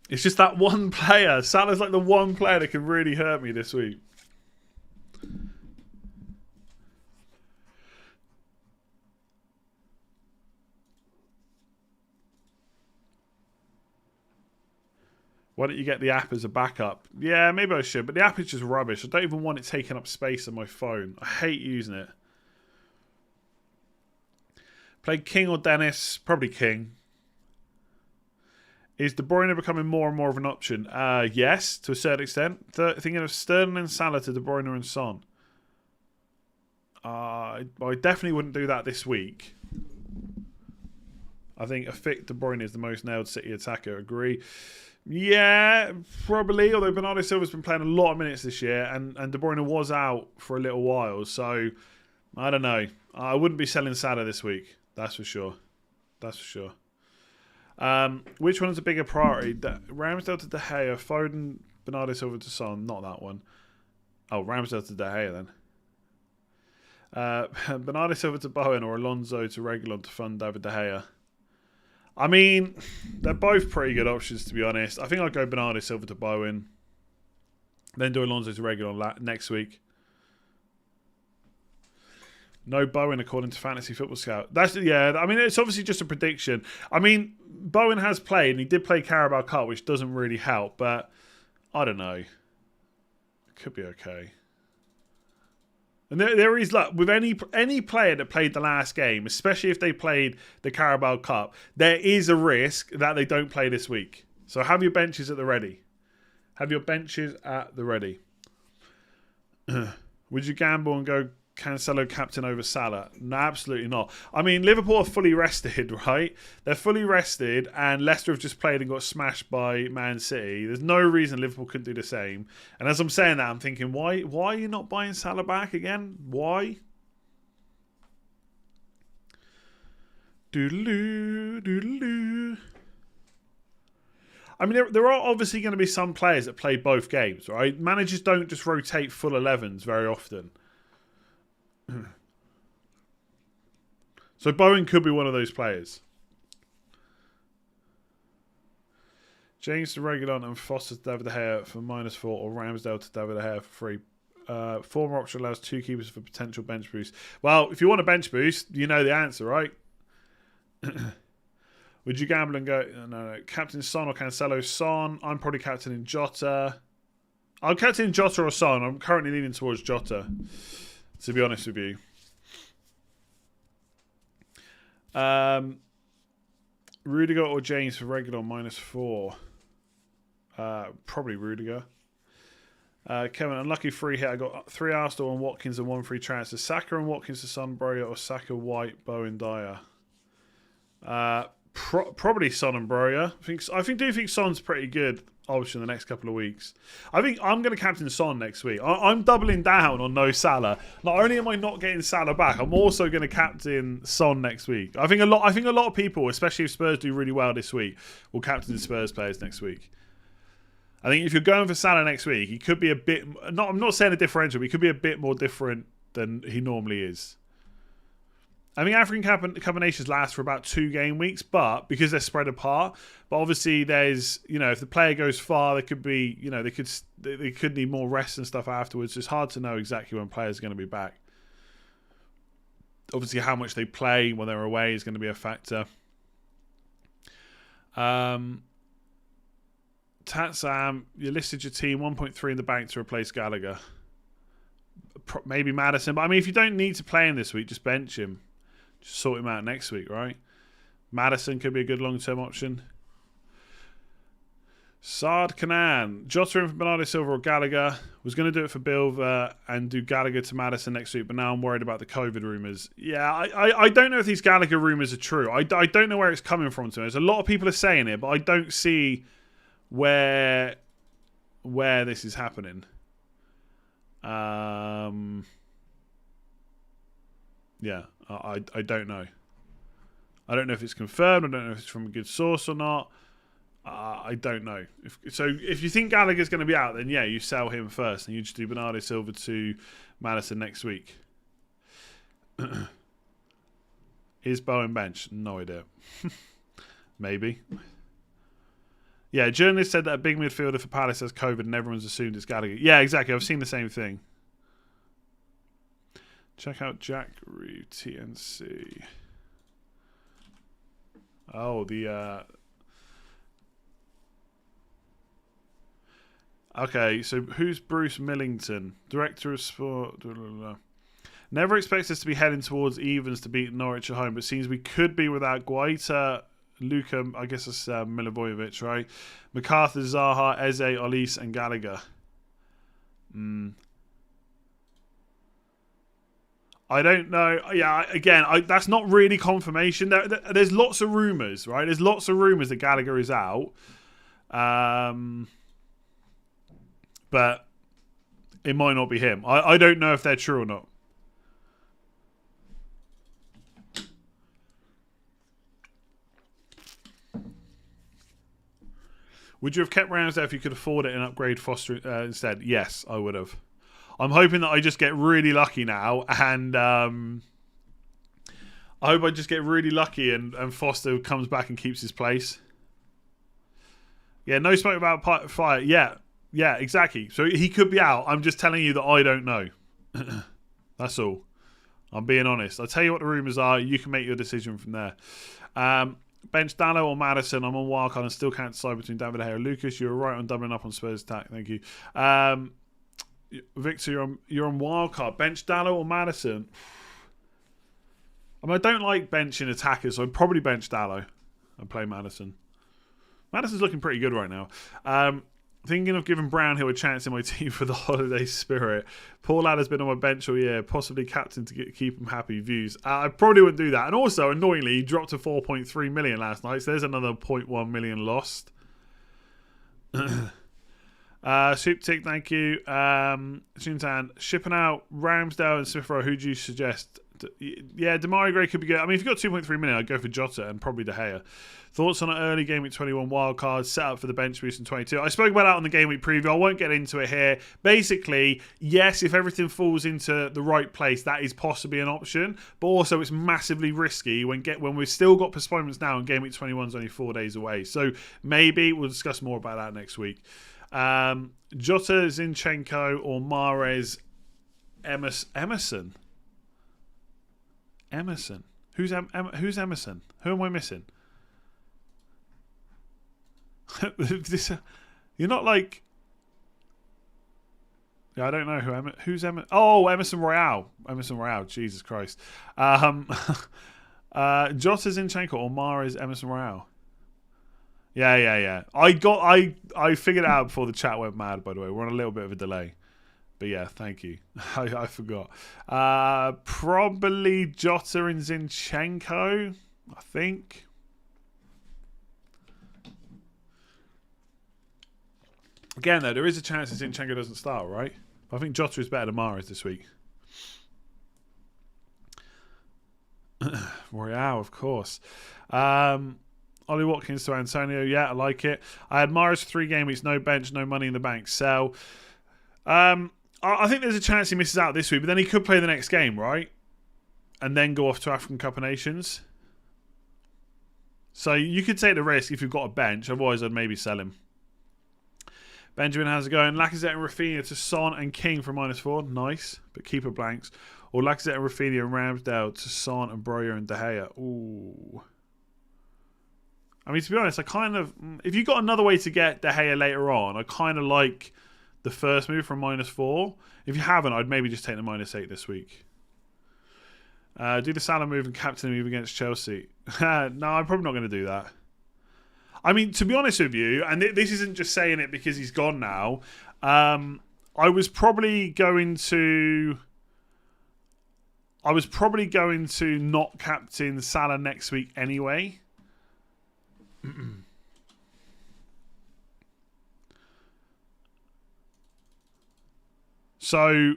It's just that one player. Salah's like the one player that can really hurt me this week. Why don't you get the app as a backup? Yeah, maybe I should, but the app is just rubbish. I don't even want it taking up space on my phone. I hate using it. Play King or Dennis? Probably King. Is De Bruyne becoming more and more of an option? Yes, to a certain extent. Thinking of Sterling and Salah to De Bruyne and Son. I definitely wouldn't do that this week. I think a fit De Bruyne is the most nailed City attacker. Agree. Yeah, probably. Although Bernardo Silva's been playing a lot of minutes this year, and De Bruyne was out for a little while. So, I don't know. I wouldn't be selling Salah this week. That's for sure. That's for sure. Which one is a bigger priority? Ramsdale to De Gea, Foden, Bernardo Silva to Son. Not that one. Oh, Ramsdale to De Gea then. Bernardo Silva to Boeing or Alonso to Reguilon to fund David De Gea. I mean, they're both pretty good options, to be honest. I think I'll go Bernardo Silva to Bowen. Then do Alonso to Reguilon next week. No Bowen, according to Fantasy Football Scout. Yeah, I mean, it's obviously just a prediction. I mean, Bowen has played, and he did play Carabao Cup, which doesn't really help, but I don't know. It could be okay. And there is, like, with any player that played the last game, especially if they played the Carabao Cup, there is a risk that they don't play this week. So have your benches at the ready. Have your benches at the ready. Would you gamble and go Cancelo captain over Salah? No, absolutely not. I mean, Liverpool are fully rested, right? They're fully rested, and Leicester have just played and got smashed by Man City. There's no reason Liverpool couldn't do the same. And as I'm saying that, I'm thinking, why are you not buying Salah back again? Why? Doodaloo, doodaloo. I mean, there are obviously going to be some players that play both games, right? Managers don't just rotate full 11s very often. So Boeing could be one of those players. James to Reguilon and Foster to David De Gea for -4, or Ramsdale to David De Gea for free. Former option allows 2 keepers for potential bench boost. Well, if you want a bench boost, you know the answer, right? Would you gamble and go, no, captain Son or Cancelo? Son. I'm probably captaining Jota. I'm captaining Jota or Son. I'm currently leaning towards Jota, to be honest with you. Rudiger or James for Reguilon -4. Probably Rudiger. Kevin, unlucky free hit. I got 3 Arsenal and Watkins and 1 free transfer. Saka and Watkins to Son, Broja, or Saka, White, Bowen, Dyer. Probably Son and Broja. I do think Son's pretty good option the next couple of weeks. I think I'm going to captain Son next week. I'm doubling down on no Salah. Not only am I not getting Salah back, I'm also going to captain Son next week. I think a lot of people, especially if Spurs do really well this week, will captain Spurs players next week. I think if you're going for Salah next week, he could be a bit. I'm not saying a differential, but he could be a bit more different than he normally is. I mean, African Cup of Nations last for about 2 game weeks, but because they're spread apart. But obviously, there's if the player goes far, there could be they could need more rest and stuff afterwards. It's hard to know exactly when players are going to be back. Obviously, how much they play when they're away is going to be a factor. Tatsam, you listed your team 1.3 in the bank to replace Gallagher. Maybe Maddison, but I mean, if you don't need to play him this week, just bench him. Just sort him out next week, right? Maddison could be a good long-term option. Saad Kanan, Jota in for Bernardo Silva or Gallagher. Was going to do it for Bilva and do Gallagher to Maddison next week, but now I'm worried about the COVID rumours. Yeah, I don't know if these Gallagher rumours are true. I don't know where it's coming from. There's a lot of people are saying it, but I don't see where this is happening. Yeah, I don't know. I don't know if it's confirmed. I don't know if it's from a good source or not. I don't know. If you think Gallagher's going to be out, then yeah, you sell him first and you just do Bernardo Silva to Maddison next week. Is Bowen bench? No idea. Maybe. Yeah, journalist said that a big midfielder for Palace has COVID and everyone's assumed it's Gallagher. Yeah, exactly. I've seen the same thing. Check out Jack Reeve TNC. Oh, Okay, so who's Bruce Millington? Director of Sport. Never expects us to be heading towards evens to beat Norwich at home, but seems we could be without Guaita, Luka, I guess it's Milivojevic, right? MacArthur, Zaha, Eze, Olise, and Gallagher. I don't know. Yeah, again, that's not really confirmation. There's lots of rumours, right? There's lots of rumours that Gallagher is out. But it might not be him. I don't know if they're true or not. Would you have kept Ramsdale if you could afford it and upgrade Foster instead? Yes, I would have. I'm hoping that I just get really lucky now, and I hope I just get really lucky and Foster comes back and keeps his place. Yeah, no smoke about fire. Yeah, exactly. So he could be out. I'm just telling you that I don't know. That's all. I'm being honest. I'll tell you what the rumours are. You can make your decision from there. Bench Dallo or Maddison. I'm on wildcard and still can't decide between David De Gea or Lucas. You're right on doubling up on Spurs attack. Thank you. Victor, you're on wildcard. Bench Dallo or Maddison. I mean, I don't like benching attackers, so I'd probably bench Dallo and play Maddison. Maddison's looking pretty good right now. Thinking of giving Brownhill a chance in my team for the holiday spirit. Paul Ladd has been on my bench all year, possibly captain to keep him happy. Views. I probably wouldn't do that. And also, annoyingly, he dropped to 4.3 million last night, so there's another 0.1 million lost. Soup Tick, thank you. Shintan, shipping out Ramsdale and Smith Rowe. Who do you suggest? Yeah, Demarai Gray could be good. I mean, if you've got 2.3 million, I'd go for Jota and probably De Gea. Thoughts on an early Game Week 21 wildcard set up for the bench boost in 22? I spoke about that on the Game Week preview. I won't get into it here. Basically, yes, if everything falls into the right place, that is possibly an option. But also, it's massively risky when we've still got postponements now and Game Week 21 is only 4 days away. So maybe we'll discuss more about that next week. Jota, Zinchenko, or Mahrez, Emerson. Emerson. Who's Emerson? Who am I missing? You're not like... Yeah, I don't know who's Emerson. Oh, Emerson Royale. Emerson Royale. Jesus Christ. Jota, Zinchenko, or Mahrez, Emerson Royale. Yeah. I figured it out before the chat went mad, by the way. We're on a little bit of a delay. But yeah, thank you. I forgot. Probably Jota and Zinchenko, I think. Again, though, there is a chance that Zinchenko doesn't start, right? I think Jota is better than Mahrez this week. Royale, of course. Ollie Watkins to Antonio. Yeah, I like it. I had Mahrez for 3 game weeks, no bench, no money in the bank. Sell. I think there's a chance he misses out this week, but then he could play the next game, right? And then go off to African Cup of Nations. So you could take the risk if you've got a bench. Otherwise, I'd maybe sell him. Benjamin, how's it going? Lacazette and Rafinha to Son and King for -4. Nice, but keeper blanks. Or Lacazette and Rafinha and Ramsdale to Son and Bruyne and De Gea. Ooh. I mean, to be honest, I kind of... If you've got another way to get De Gea later on, I kind of like... the first move from -4. If you haven't, I'd maybe just take the -8 this week. Do the Salah move and captain move against Chelsea. No, I'm probably not going to do that. I mean, to be honest with you, and this isn't just saying it because he's gone now. I was probably going to not captain Salah next week anyway. So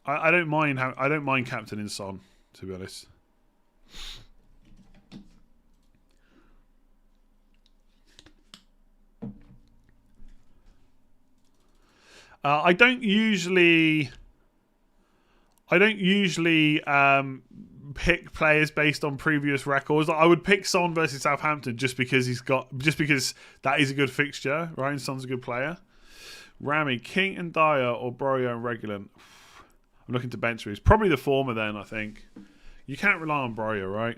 I don't mind captaining Son, to be honest. I don't usually pick players based on previous records. I would pick Son versus Southampton just because that is a good fixture, right? And Son's a good player. Rami, King and Dyer, or Bruyne and Regulant? I'm looking to bench boost. Probably the former then, I think. You can't rely on Bruyne, right?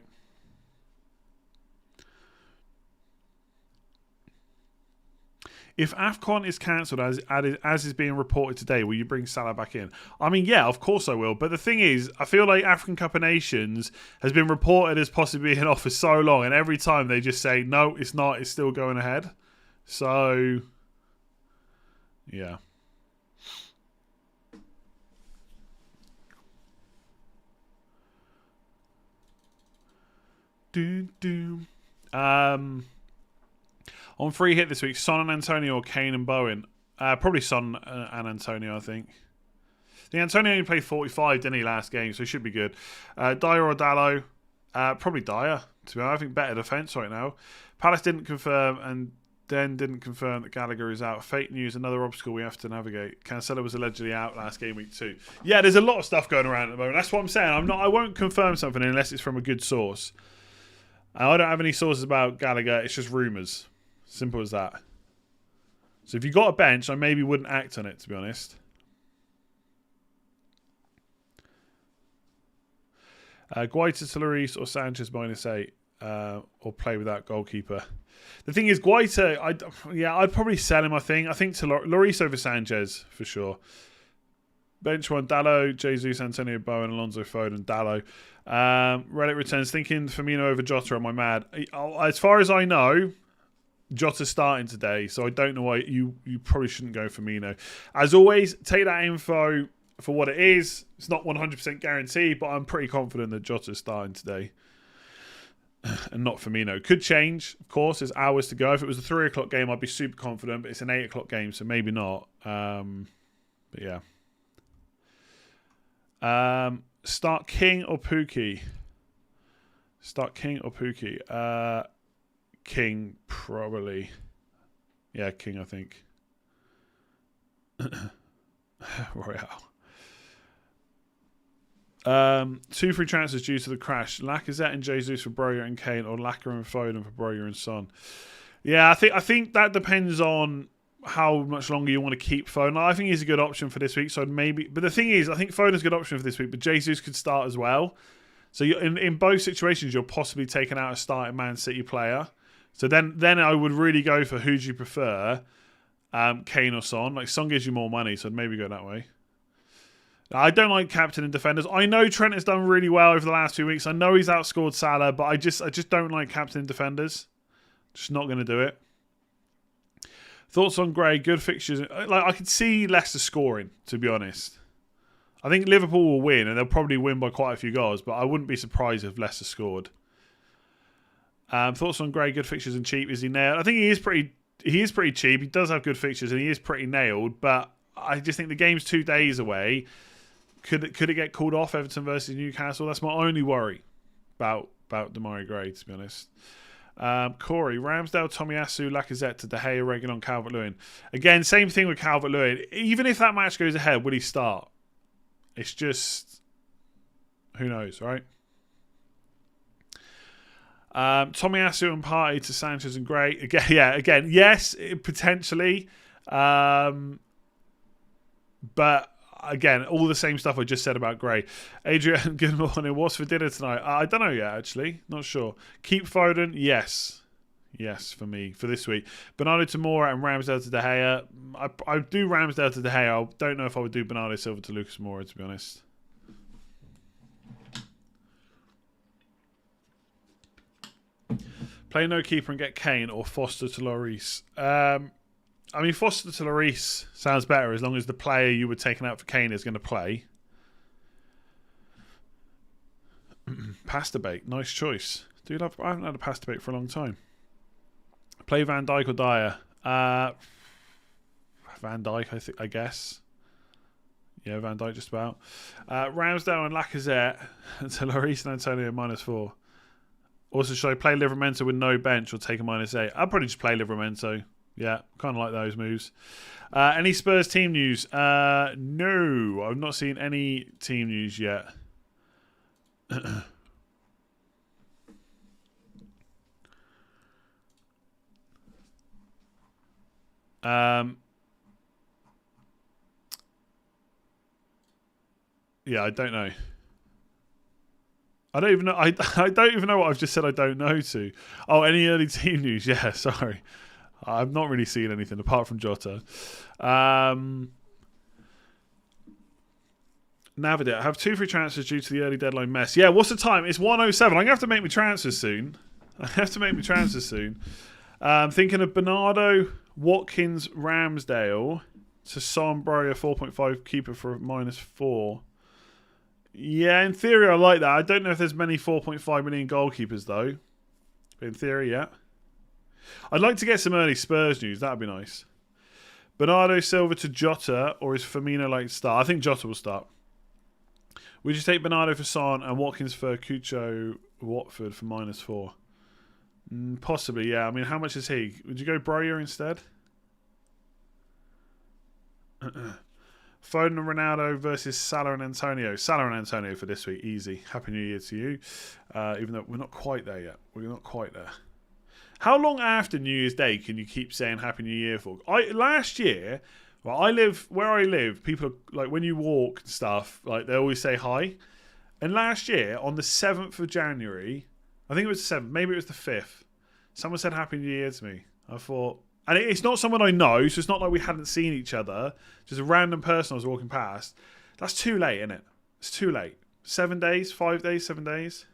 If AFCON is cancelled, as is being reported today, will you bring Salah back in? I mean, yeah, of course I will. But the thing is, I feel like African Cup of Nations has been reported as possibly being off for so long, and every time they just say, no, it's not, it's still going ahead. So, yeah. On free hit this week, Son and Antonio or Kane and Bowen? Probably Son and Antonio, I think. The Antonio only played 45, didn't he, last game, so he should be good. Dyer or Dallo? Probably Dyer, to be honest. I think better defence right now. Palace didn't confirm and then didn't confirm that Gallagher is out. Fake news, another obstacle we have to navigate. Cancelo was allegedly out last game week too. Yeah, there's a lot of stuff going around at the moment. That's what I'm saying. I won't confirm something unless it's from a good source. I don't have any sources about Gallagher. It's just rumours. Simple as that. So if you got a bench, I maybe wouldn't act on it, to be honest. Guaita, Lloris, or Sanchez -8, or play without goalkeeper. The thing is, Guaita, I'd probably sell him. I think to Lloris over Sanchez for sure. Bench one: Dallo, Jesus, Antonio Bowen, Alonso Foden, Dallo. Reddit returns thinking Firmino over Jota. Am I mad? As far as I know, Jota's starting today, so I don't know why you probably shouldn't go Firmino. As always, take that info for what it is. It's not 100% guaranteed, but I'm pretty confident that Jota's starting today and not Firmino. Could change, of course. There's hours to go. If it was a 3 o'clock game, I'd be super confident, but it's an 8 o'clock game, so maybe not. But yeah. Start King or Pookie? Start King or Pookie? King, probably. Yeah, King, I think. Royale. 2 free transfers due to the crash. Lacazette and Jesus for Bruyne and Kane, or Laka and Foden for Bruyne and Son. Yeah, I think that depends on how much longer you want to keep Foden. I think he's a good option for this week. So maybe, but the thing is, I think Foden's a good option for this week. But Jesus could start as well. So in both situations, you're possibly taking out a starting Man City player. So then I would really go for who do you prefer, Kane or Son. Like Son gives you more money, so I'd maybe go that way. I don't like captain and defenders. I know Trent has done really well over the last 2 weeks. I know he's outscored Salah, but I just don't like captain and defenders. Just not going to do it. Thoughts on Gray? Good fixtures. Like I could see Leicester scoring, to be honest. I think Liverpool will win, and they'll probably win by quite a few goals, but I wouldn't be surprised if Leicester scored. Thoughts on Gray? Good fixtures and cheap. Is he nailed? I think he is pretty cheap. He does have good fixtures, and he is pretty nailed, but I just think the game's 2 days away. Could it get called off, Everton versus Newcastle? That's my only worry about Demarai Gray, to be honest. Corey, Ramsdale, Tomiyasu, Lacazette to De Gea, Reguilon, Calvert-Lewin. Again, same thing with Calvert-Lewin. Even if that match goes ahead, would he start? It's just, who knows, right? Tomiyasu and Partey to Sanchez and Gray. Again, yes, potentially. But again, all the same stuff I just said about Gray. Adrian, good morning. What's for dinner tonight? I don't know yet, actually. Not sure. Keep Foden? Yes. Yes, for me, for this week. Bernardo to Moura and Ramsdale to De Gea. I do Ramsdale to De Gea. I don't know if I would do Bernardo Silva to Lucas Moura, to be honest. Play no keeper and get Kane or Foster to Lloris. I mean, Foster to Lloris sounds better as long as the player you were taking out for Kane is going to play. Pasta bake, nice choice. Dude, I haven't had a pasta bake for a long time. Play Van Dijk or Dyer? Van Dijk, I guess. Yeah, Van Dijk just about. Ramsdale and Lacazette to Lloris and Antonio -4. Also, should I play Livramento with no bench or take a -8? I'll probably just play Livramento. Yeah, kind of like those moves. Any Spurs team news? No, I've not seen any team news yet. Yeah, I don't know. I don't even know. I don't even know what I've just said. I don't know to. Oh, any early team news? Yeah, sorry. I've not really seen anything apart from Jota. Navigate. I have 2 free transfers due to the early deadline mess. Yeah, what's the time? It's 1:07. I'm going to have to make my transfers soon. Thinking of Bernardo, Watkins, Ramsdale to Son, Breuer, 4.5 keeper for -4. Yeah, in theory, I like that. I don't know if there's many 4.5 million goalkeepers, though. But in theory, yeah. I'd like to get some early Spurs news. That would be nice. Bernardo Silva to Jota, or is Firmino like to start? I think Jota will start. Would you take Bernardo for Son and Watkins for Cucho Watford for -4? Possibly, yeah. I mean, how much is he? Would you go Breuer instead? Foden and Ronaldo versus Salah and Antonio. Salah and Antonio for this week. Easy. Happy New Year to you. Even though we're not quite there yet. We're not quite there. How long after New Year's Day can you keep saying Happy New Year for? Last year, well, where I live, people are, like, when you walk and stuff, like, they always say hi. And last year, on the 7th of January, I think it was the 7th, maybe it was the 5th, someone said Happy New Year to me. I thought, and it's not someone I know, so it's not like we hadn't seen each other, just a random person I was walking past. That's too late, isn't it? It's too late. 7 days, 5 days, 7 days.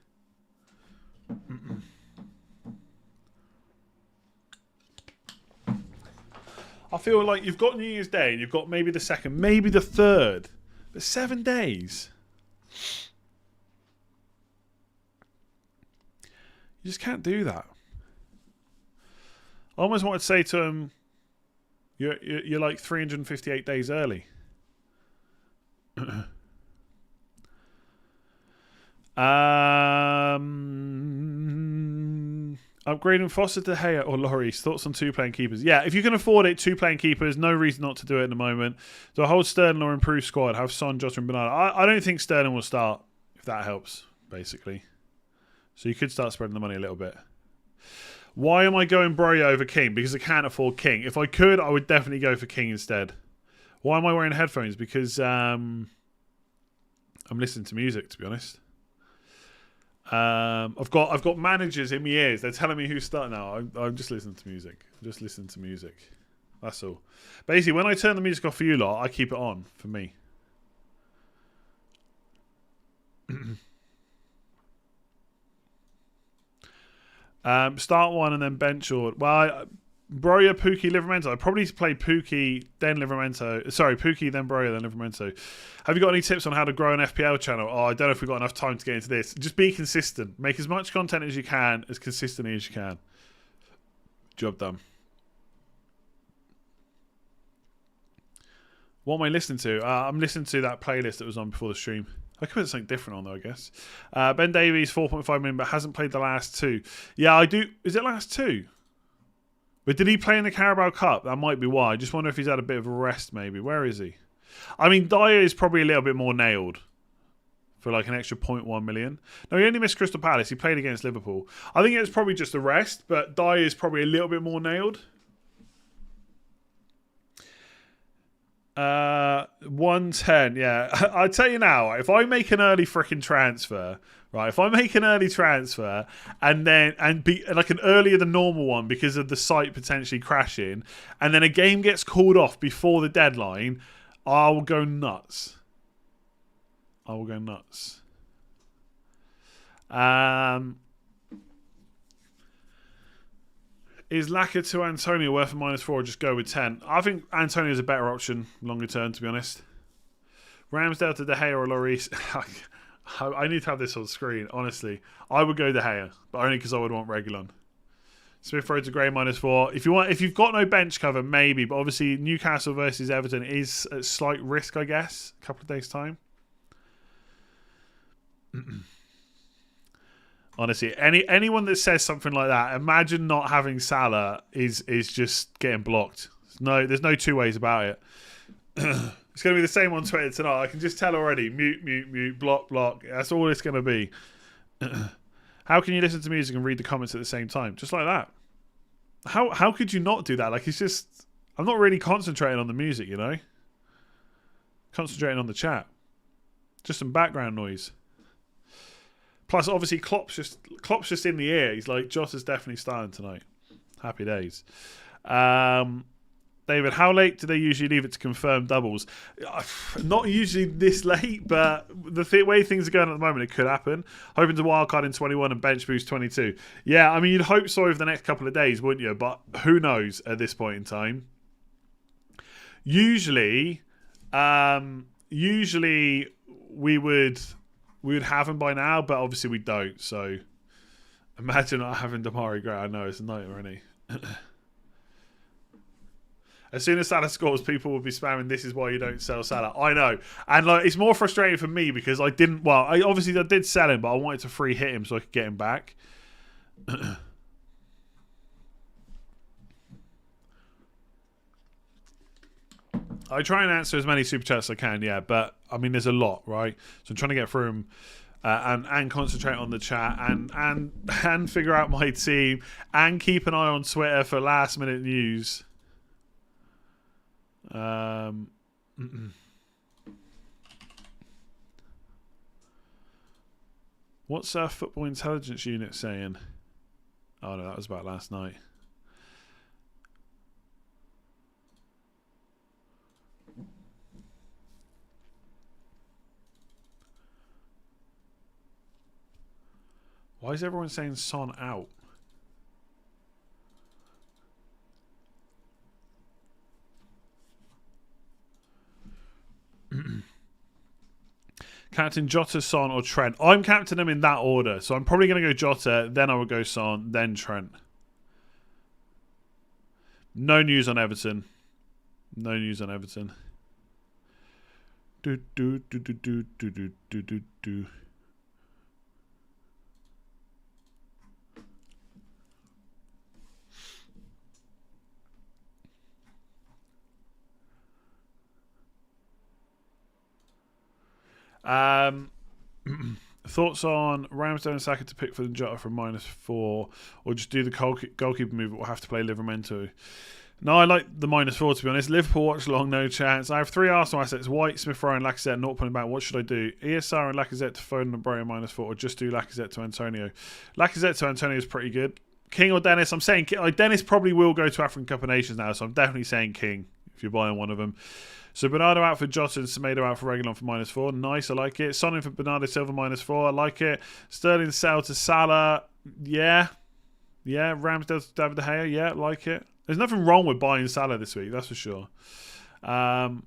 I feel like you've got New Year's Day and you've got maybe the 2nd, maybe the 3rd, but 7 days. You just can't do that. I almost wanted to say to him, you're like 358 days early. Upgrading Foster to Gea or Lloris. Thoughts on 2 playing keepers? Yeah, if you can afford it, 2 playing keepers. No reason not to do it in the moment. Do I hold Sterling or improve squad? Have Son, Jota and Bernardo. I don't think Sterling will start, if that helps, basically. So you could start spreading the money a little bit. Why am I going Bruyne over King? Because I can't afford King. If I could, I would definitely go for King instead. Why am I wearing headphones? Because I'm listening to music, to be honest. I've got managers in my ears. They're telling me who's starting now. I'm just listening to music. That's all. Basically, when I turn the music off for you lot, I keep it on for me. Start one and then bench or Broya, Pookie, Livramento. I'd probably play Pookie, then Livramento. Sorry, Pookie, then Broya, then Livramento. Have you got any tips on how to grow an FPL channel? I don't know if we've got enough time to get into this. Just be consistent. Make as much content as you can, as consistently as you can. Job done. What am I listening to? I'm listening to that playlist that was on before the stream. I could put something different on though, I guess. Ben Davies, 4.5 million, but hasn't played the last 2. Yeah, I do. Is it last 2? But did he play in the Carabao Cup? That might be why. I just wonder if he's had a bit of a rest, maybe. Where is he? I mean, Dyer is probably a little bit more nailed for like an extra 0.1 million. No, he only missed Crystal Palace. He played against Liverpool. I think it was probably just a rest, but Dyer is probably a little bit more nailed. 110, yeah. I tell you now, if I make an early freaking transfer, right? If I make an early transfer and be like an earlier than normal one because of the site potentially crashing, and then a game gets called off before the deadline, I will go nuts. Is Laka to Antonio worth a -4 or just go with 10? I think Antonio is a better option longer term, to be honest. Ramsdale to De Gea or Lloris. I need to have this on screen, honestly. I would go De Gea, but only because I would want Reguilon. Smith Rowe to Gray -4. If you've got no bench cover, maybe, but obviously Newcastle versus Everton is at slight risk, I guess. A couple of days' time. Honestly, anyone that says something like that, imagine not having Salah is just getting blocked. There's no 2 ways about it. It's going to be the same on Twitter tonight. I can just tell already. Mute, block. That's all it's going to be. How can you listen to music and read the comments at the same time? Just like that. How could you not do that? Like, it's just... I'm not really concentrating on the music, you know? Concentrating on the chat. Just some background noise. Plus, obviously, Klopp's just in the air. He's like, Jota's definitely starting tonight. Happy days. David, how late do they usually leave it to confirm doubles? Not usually this late, but the way things are going at the moment, it could happen. Hoping to wildcard in 21 and bench boost 22. Yeah, I mean, you'd hope so over the next couple of days, wouldn't you? But who knows at this point in time? Usually we would have him by now, but obviously we don't. So imagine not having Damari Gray. I know it's a nightmare, isn't he? As soon as Salah scores, people will be spamming, "This is why you don't sell Salah." I know. And like, it's more frustrating for me because I didn't... Well, I did sell him, but I wanted to free hit him so I could get him back. I try and answer as many super chats as I can, yeah. But, I mean, there's a lot, right? So I'm trying to get through them and concentrate on the chat and figure out my team and keep an eye on Twitter for last-minute news. What's our football intelligence unit saying? Oh no, that was about last night. Why is everyone saying Son out? Captain Jota, Son, or Trent. I'm captaining them in that order, so I'm probably going to go Jota, then I would go Son, then Trent. No news on Everton. No news on Everton. Um, thoughts on Ramsdale and Saka to pick for the Jota from -4, or just do the goalkeeper move, but we'll have to play Livramento? No, I like the -4, to be honest. Liverpool watch long, no chance. I have 3 Arsenal assets: White, Smith Rowe, and Lacazette. Not putting back. What should I do? ESR and Lacazette to Foden and Bruyne -4, or just do Lacazette to Antonio? Lacazette to Antonio is pretty good. King or Dennis? I'm saying Dennis probably will go to African Cup of Nations now, so I'm definitely saying King if you're buying one of them. So Bernardo out for Jota and Semedo out for Reguilon for -4. Nice, I like it. Son in for Bernardo Silva -4. I like it. Sterling sell to Salah. Yeah. Ramsdale to David De Gea. Yeah, like it. There's nothing wrong with buying Salah this week, that's for sure. Right,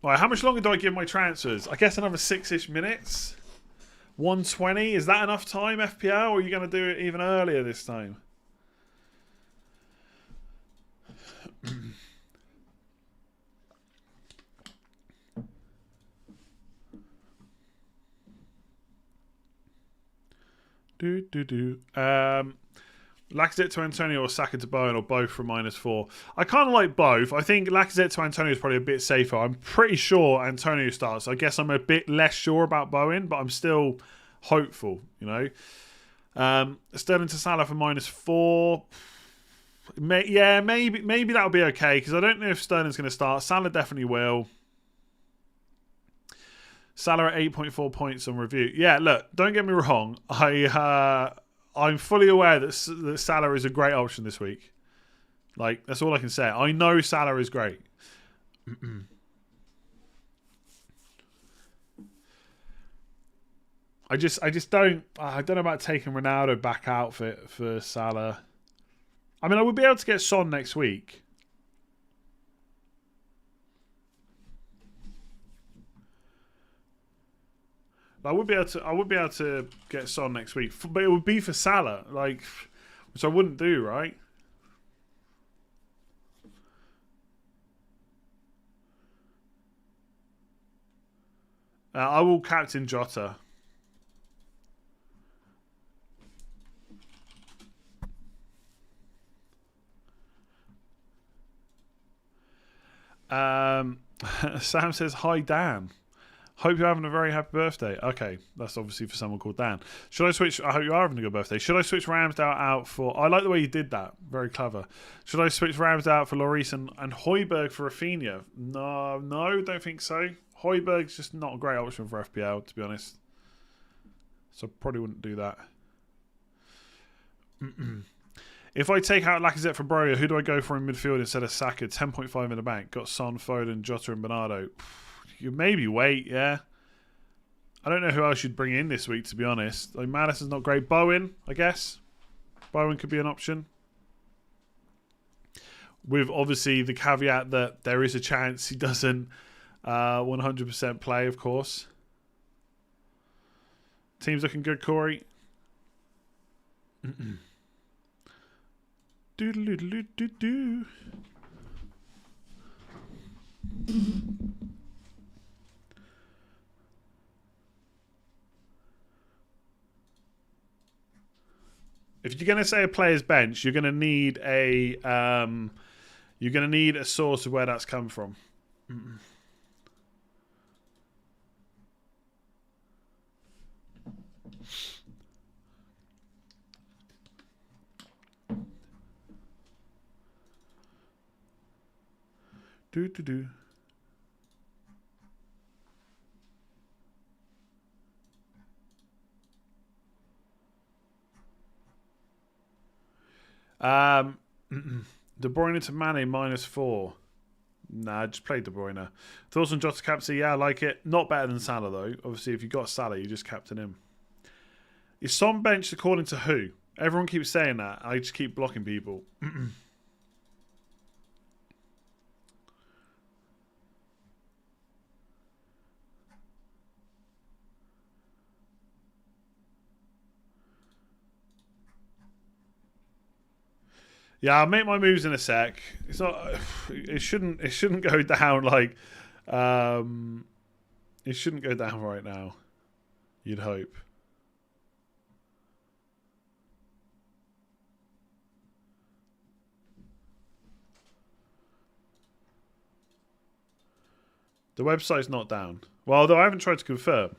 how much longer do I give my transfers? I guess another 6-ish minutes. 120. Is that enough time, FPL, or are you going to do it even earlier this time? Lacazette to Antonio or Saka to Bowen, or both for -4. I kind of like both. I think Lacazette to Antonio is probably a bit safer. I'm pretty sure Antonio starts. I guess I'm a bit less sure about Bowen, but I'm still hopeful, you know. Sterling to Salah for -4. Maybe that'll be okay, because I don't know if Sterling's going to start. Salah definitely will. Salah at 8.4 points on review. Yeah, look, don't get me wrong. I'm fully aware that Salah is a great option this week. Like, that's all I can say. I know Salah is great. I just don't. I don't know about taking Ronaldo back out for Salah. I mean, I would be able to get Son next week. I would be able to get Son next week, but it would be for Salah, like, which I wouldn't do, right? I will captain Jota. Sam says, "Hi Dan. Hope you're having a very happy birthday." Okay, that's obviously for someone called Dan. Should I switch? I hope you are having a good birthday. Should I switch Ramsdale out for... I like the way you did that. Very clever. Should I switch Ramsdale out for Lloris and Højbjerg for Rafinha? No, don't think so. Højbjerg's just not a great option for FPL, to be honest. So probably wouldn't do that. If I take out Lacazette for Bruyne, who do I go for in midfield instead of Saka? 10.5 in the bank. Got Son, Foden, Jota and Bernardo. You maybe wait, yeah. I don't know who else you'd bring in this week, to be honest. Like, Madison's not great. Bowen, I guess. Bowen could be an option. With obviously the caveat that there is a chance he doesn't 100% play, of course. Team's looking good, Corey. Doodle-doodle-doo-doo-doo. If you're going to say a player's bench, you're going to need a source of where that's come from. Do. De Bruyne to Mane -4. Nah, just play De Bruyne. Thoughts on Jota captain? Yeah, I like it. Not better than Salah though. Obviously, if you got Salah, you just captain him. Is Son benched according to who? Everyone keeps saying that. I just keep blocking people. Yeah, I'll make my moves in a sec. It's not. It shouldn't go down like. It shouldn't go down right now. You'd hope. The website's not down. Well, although I haven't tried to confirm.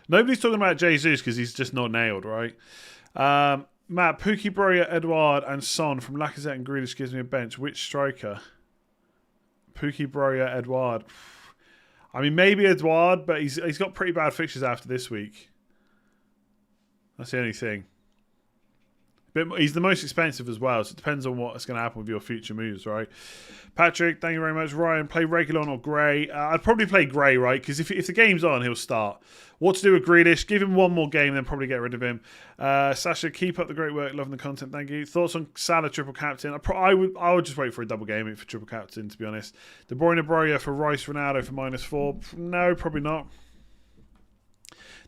Nobody's talking about Jesus because he's just not nailed, right? Matt, Pookie, Breuer, Edouard, and Son from Lacazette and Grealish gives me a bench. Which striker? Pookie, Breuer, Edouard. I mean, maybe Edouard, but he's got pretty bad fixtures after this week. That's the only thing. But he's the most expensive as well, so it depends on what's going to happen with your future moves, right? Patrick, thank you very much. Ryan, play Reguilon or Gray? I'd probably play Gray, right? Because if the game's on, he'll start. What to do with Grealish? Give him one more game, then probably get rid of him. Sasha, keep up the great work. Loving the content. Thank you. Thoughts on Salah triple captain? I would just wait for a double game for triple captain, to be honest. De Bruyne, Breuer for Rice, Ronaldo for -4. No, probably not.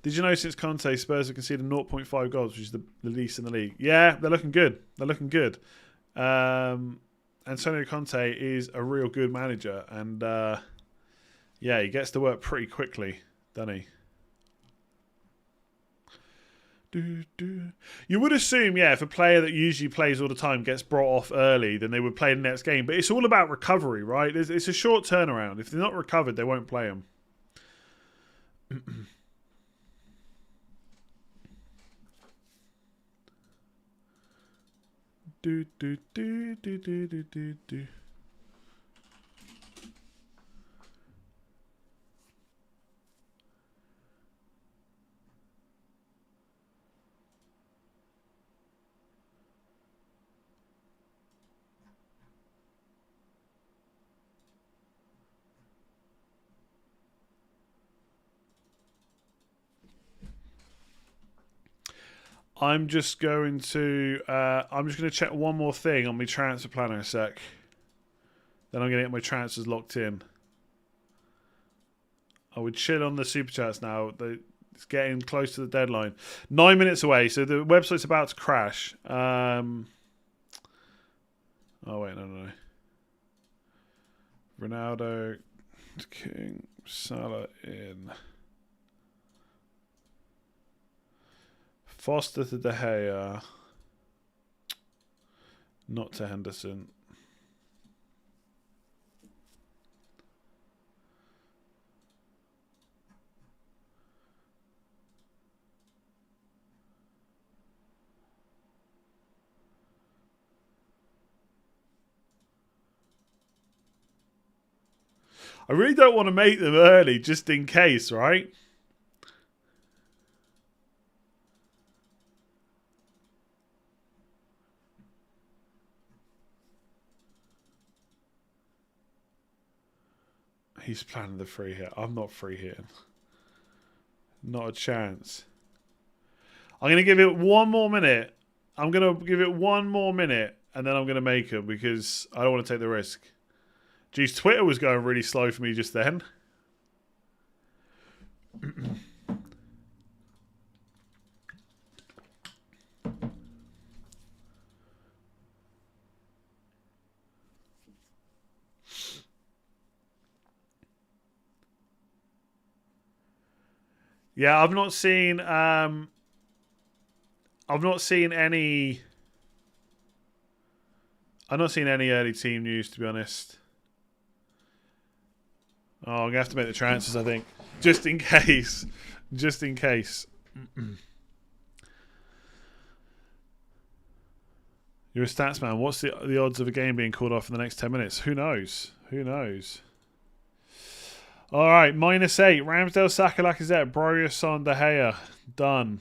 Did you know since Conte, Spurs have conceded 0.5 goals, which is the least in the league? Yeah, they're looking good. They're looking good. Antonio Conte is a real good manager. And, yeah, he gets to work pretty quickly, doesn't he? You would assume, yeah, if a player that usually plays all the time gets brought off early, then they would play the next game. But it's all about recovery, right? It's a short turnaround. If they're not recovered, they won't play them. I'm just going to check one more thing on my transfer planner a sec. Then I'm going to get my transfers locked in. I would chill on the super chats now. It's getting close to the deadline. 9 minutes away, so the website's about to crash. Oh wait, no. Ronaldo, King, Salah in. Foster to De Gea. Not to Henderson. I really don't want to make them early just in case, right? He's planning the free hit. I'm not free hitting. Not a chance. I'm going to give it one more minute. I'm going to give it one more minute and then I'm going to make him because I don't want to take the risk. Geez, Twitter was going really slow for me just then. Yeah, I've not seen any early team news, to be honest. Oh, I'm gonna have to make the transfers, I think. Just in case. Just in case. You're a stats man. What's the odds of a game being called off in the next 10 minutes? Who knows? Who knows? All right, -8. Ramsdale, Saka, Lacazette, Breuer, Son, De Gea. Done.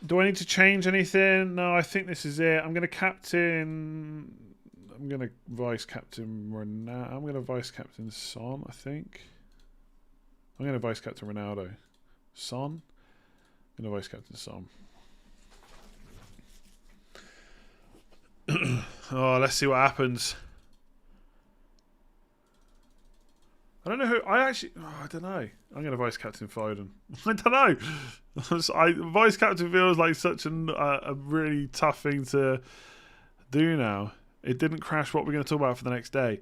Do I need to change anything? No, I think this is it. I'm going to vice captain Ronaldo. I'm going to vice captain Son, I think. I'm going to vice captain Ronaldo. Son. I'm going to vice captain Son. Oh, let's see what happens. I don't know who. I don't know. I'm going to vice captain Foden. I don't know. Vice captain feels like such a really tough thing to Do now. It didn't crash. What we're going to talk about for the next day.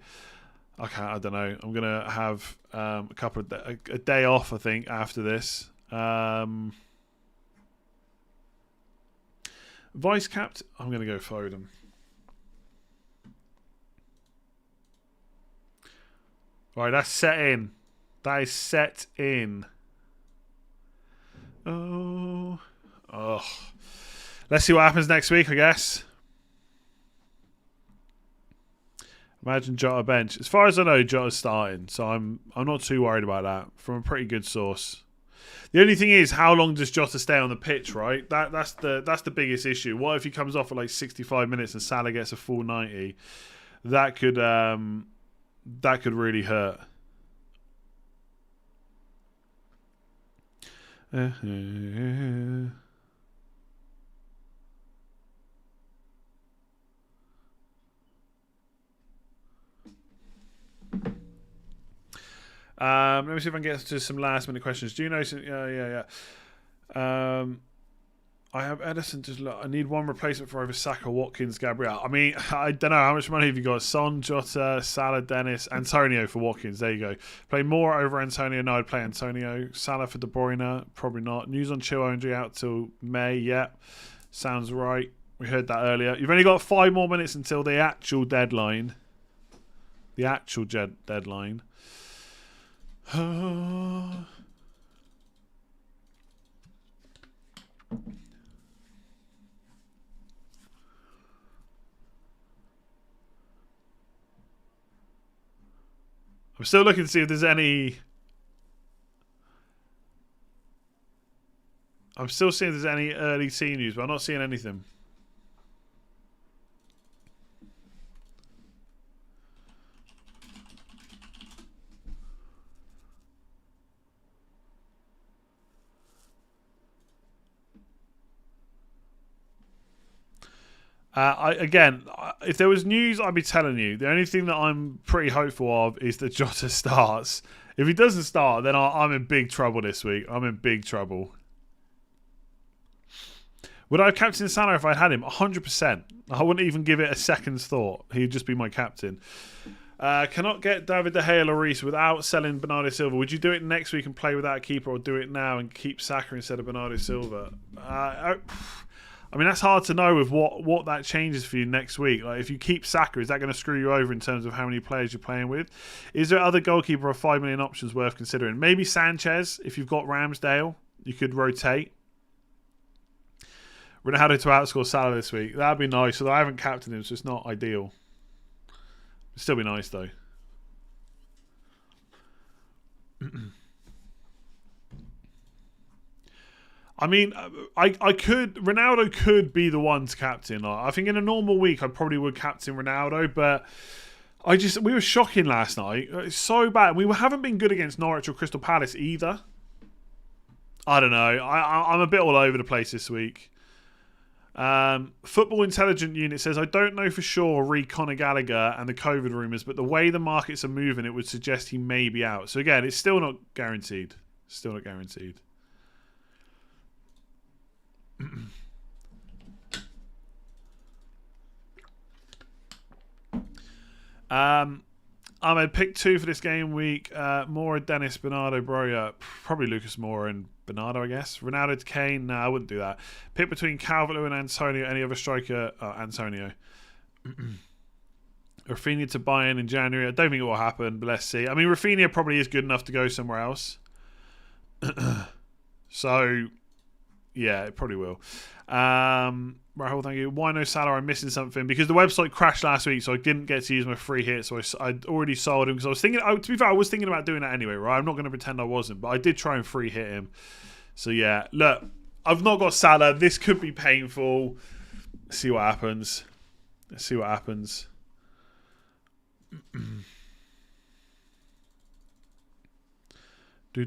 Okay, I don't know. I'm going to have a day off, I think, after this. Vice captain. I'm going to go Foden. Right, that's set in. That is set in. Oh. Let's see what happens next week, I guess. Imagine Jota bench. As far as I know, Jota's starting, so I'm not too worried about that. From a pretty good source. The only thing is, how long does Jota stay on the pitch? Right, that's the biggest issue. What if he comes off at like 65 minutes and Salah gets a full 90? That could really hurt. Let me see if I can get to some last minute questions. Do you know? Yeah. I have Edison. Just look, I need one replacement for over Saka, Watkins, Gabriel. I mean, I don't know how much money have you got? Son, Jota, Salah, Dennis, Antonio for Watkins. There you go. Play more over Antonio. No, I'd play Antonio. Salah for De Bruyne. Probably not. News on Chilwell out till May. Yeah, sounds right. We heard that earlier. You've only got 5 more minutes until the actual deadline. Deadline. I'm still looking to see if there's any. I'm still seeing if there's any early team news, but I'm not seeing anything. If there was news, I'd be telling you. The only thing that I'm pretty hopeful of is that Jota starts. If he doesn't start, then I'm in big trouble this week. I'm in big trouble. Would I have captained Salah if I'd had him? 100%. I wouldn't even give it a second's thought. He'd just be my captain. Cannot get David De Gea or Lloris without selling Bernardo Silva. Would you do it next week and play without a keeper, or do it now and keep Saka instead of Bernardo Silva? I mean, that's hard to know with what that changes for you next week. Like, if you keep Saka, is that going to screw you over in terms of how many players you're playing with? Is there other goalkeeper or 5 million options worth considering? Maybe Sanchez, if you've got Ramsdale, you could rotate. Ronaldo to outscore Salah this week. That'd be nice. Although I haven't captained him, so it's not ideal. It'd still be nice, though. I mean, Ronaldo could be the one to captain. I think in a normal week, I probably would captain Ronaldo, but we were shocking last night. It's so bad. We haven't been good against Norwich or Crystal Palace either. I don't know. I'm a bit all over the place this week. Football Intelligent Unit says, I don't know for sure read Conor Gallagher and the COVID rumours, but the way the markets are moving, it would suggest he may be out. So again, it's still not guaranteed. Still not guaranteed. Ahmed, pick 2 for this game week. Moura, Dennis, Bernardo, Broja. Probably Lucas Moura and Bernardo, I guess. Ronaldo to Kane. Nah, I wouldn't do that. Pick between Calvert-Lewin and Antonio. Any other striker? Antonio. Rafinha to Bayern in January. I don't think it will happen, but let's see. I mean, Rafinha probably is good enough to go somewhere else. So, yeah, it probably will. Rahul, thank you. Why no Salah? I'm missing something because the website crashed last week, so I didn't get to use my free hit. So I'd already sold him because I was thinking. To be fair, I was thinking about doing that anyway. Right? I'm not going to pretend I wasn't, but I did try and free hit him. So yeah, look, I've not got Salah. This could be painful. Let's see what happens. Let's see what happens. De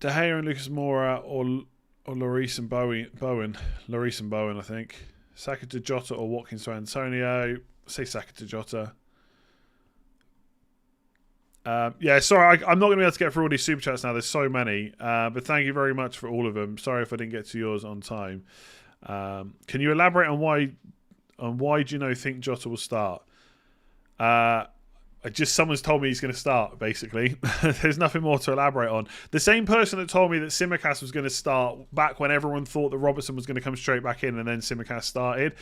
Gea and Lucas Moura or Lloris and Boeing. Lloris and Bowen, I think. Saka to Jota or Watkins to Antonio. Say Saka to Jota. Yeah, sorry, I'm not going to be able to get through all these super chats now. There's so many, but thank you very much for all of them. Sorry if I didn't get to yours on time. Can you elaborate on why do you know think Jota will start? Someone's told me he's going to start. Basically, there's nothing more to elaborate on. The same person that told me that Tsimikas was going to start back when everyone thought that Robertson was going to come straight back in, and then Tsimikas started.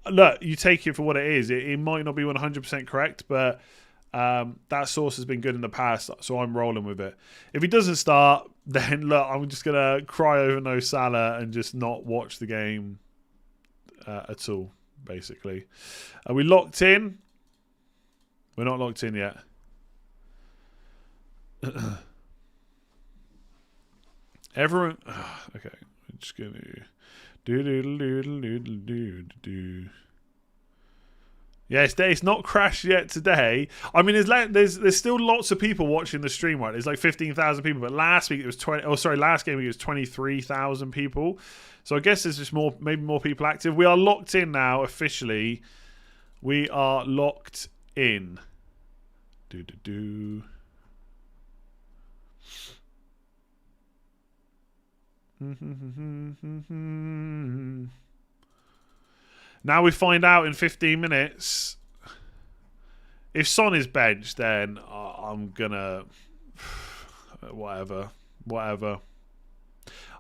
Look, you take it for what it is. It might not be 100% correct, but that source has been good in the past, so I'm rolling with it. If he doesn't start, then look, I'm just gonna cry over no Salah and just not watch the game at all. Basically, are we locked in? We're not locked in yet. Everyone, okay. I'm just gonna do. Yeah, it's not crashed yet today. I mean, there's still lots of people watching the stream, right? There's like 15,000 people, but last week it was last game week it was 23,000 people. So I guess there's just maybe more people active. We are locked in now officially. We are locked in. Now we find out in 15 minutes. If Son is benched, then I'm gonna whatever.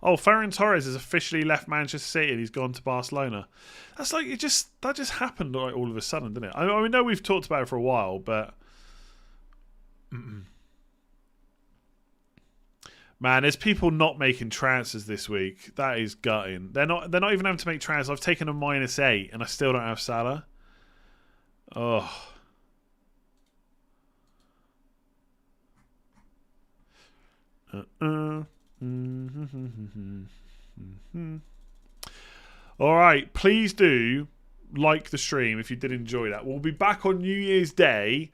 Oh, Ferran Torres has officially left Manchester City and he's gone to Barcelona. That's like that just happened like all of a sudden, didn't it? I know we've talked about it for a while, but man, there's people not making transfers this week. That is gutting. They're not even having to make transfers. I've taken a -8 and I still don't have Salah. Oh. All right, please do like the stream if you did enjoy that. We'll be back on New Year's Day.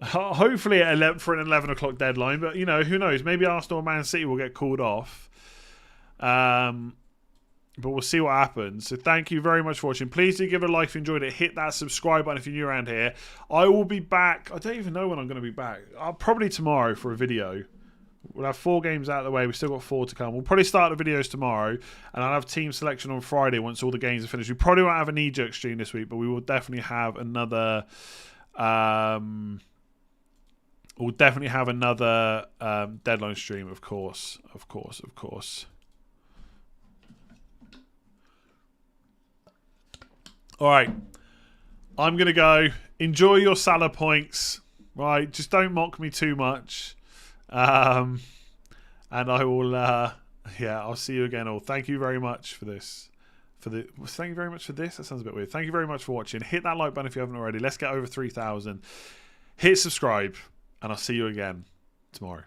Hopefully at 11 for an 11 o'clock deadline, but who knows? Maybe Arsenal or Man City will get called off. But we'll see what happens. So thank you very much for watching. Please do give it a like if you enjoyed it. Hit that subscribe button if you're new around here. I will be back. I don't even know when I'm going to be back. Probably tomorrow for a video. We'll have 4 games out of the way. We've still got 4 to come. We'll probably start the videos tomorrow, and I'll have team selection on Friday once all the games are finished. We probably won't have an knee-jerk stream this week, but we will definitely have another... we'll definitely have another deadline stream, of course. All right. I'm going to go. Enjoy your Salah points. Right. Just don't mock me too much. And I will, I'll see you again all. Thank you very much for this. Thank you very much for this. That sounds a bit weird. Thank you very much for watching. Hit that like button if you haven't already. Let's get over 3,000. Hit subscribe, and I'll see you again tomorrow.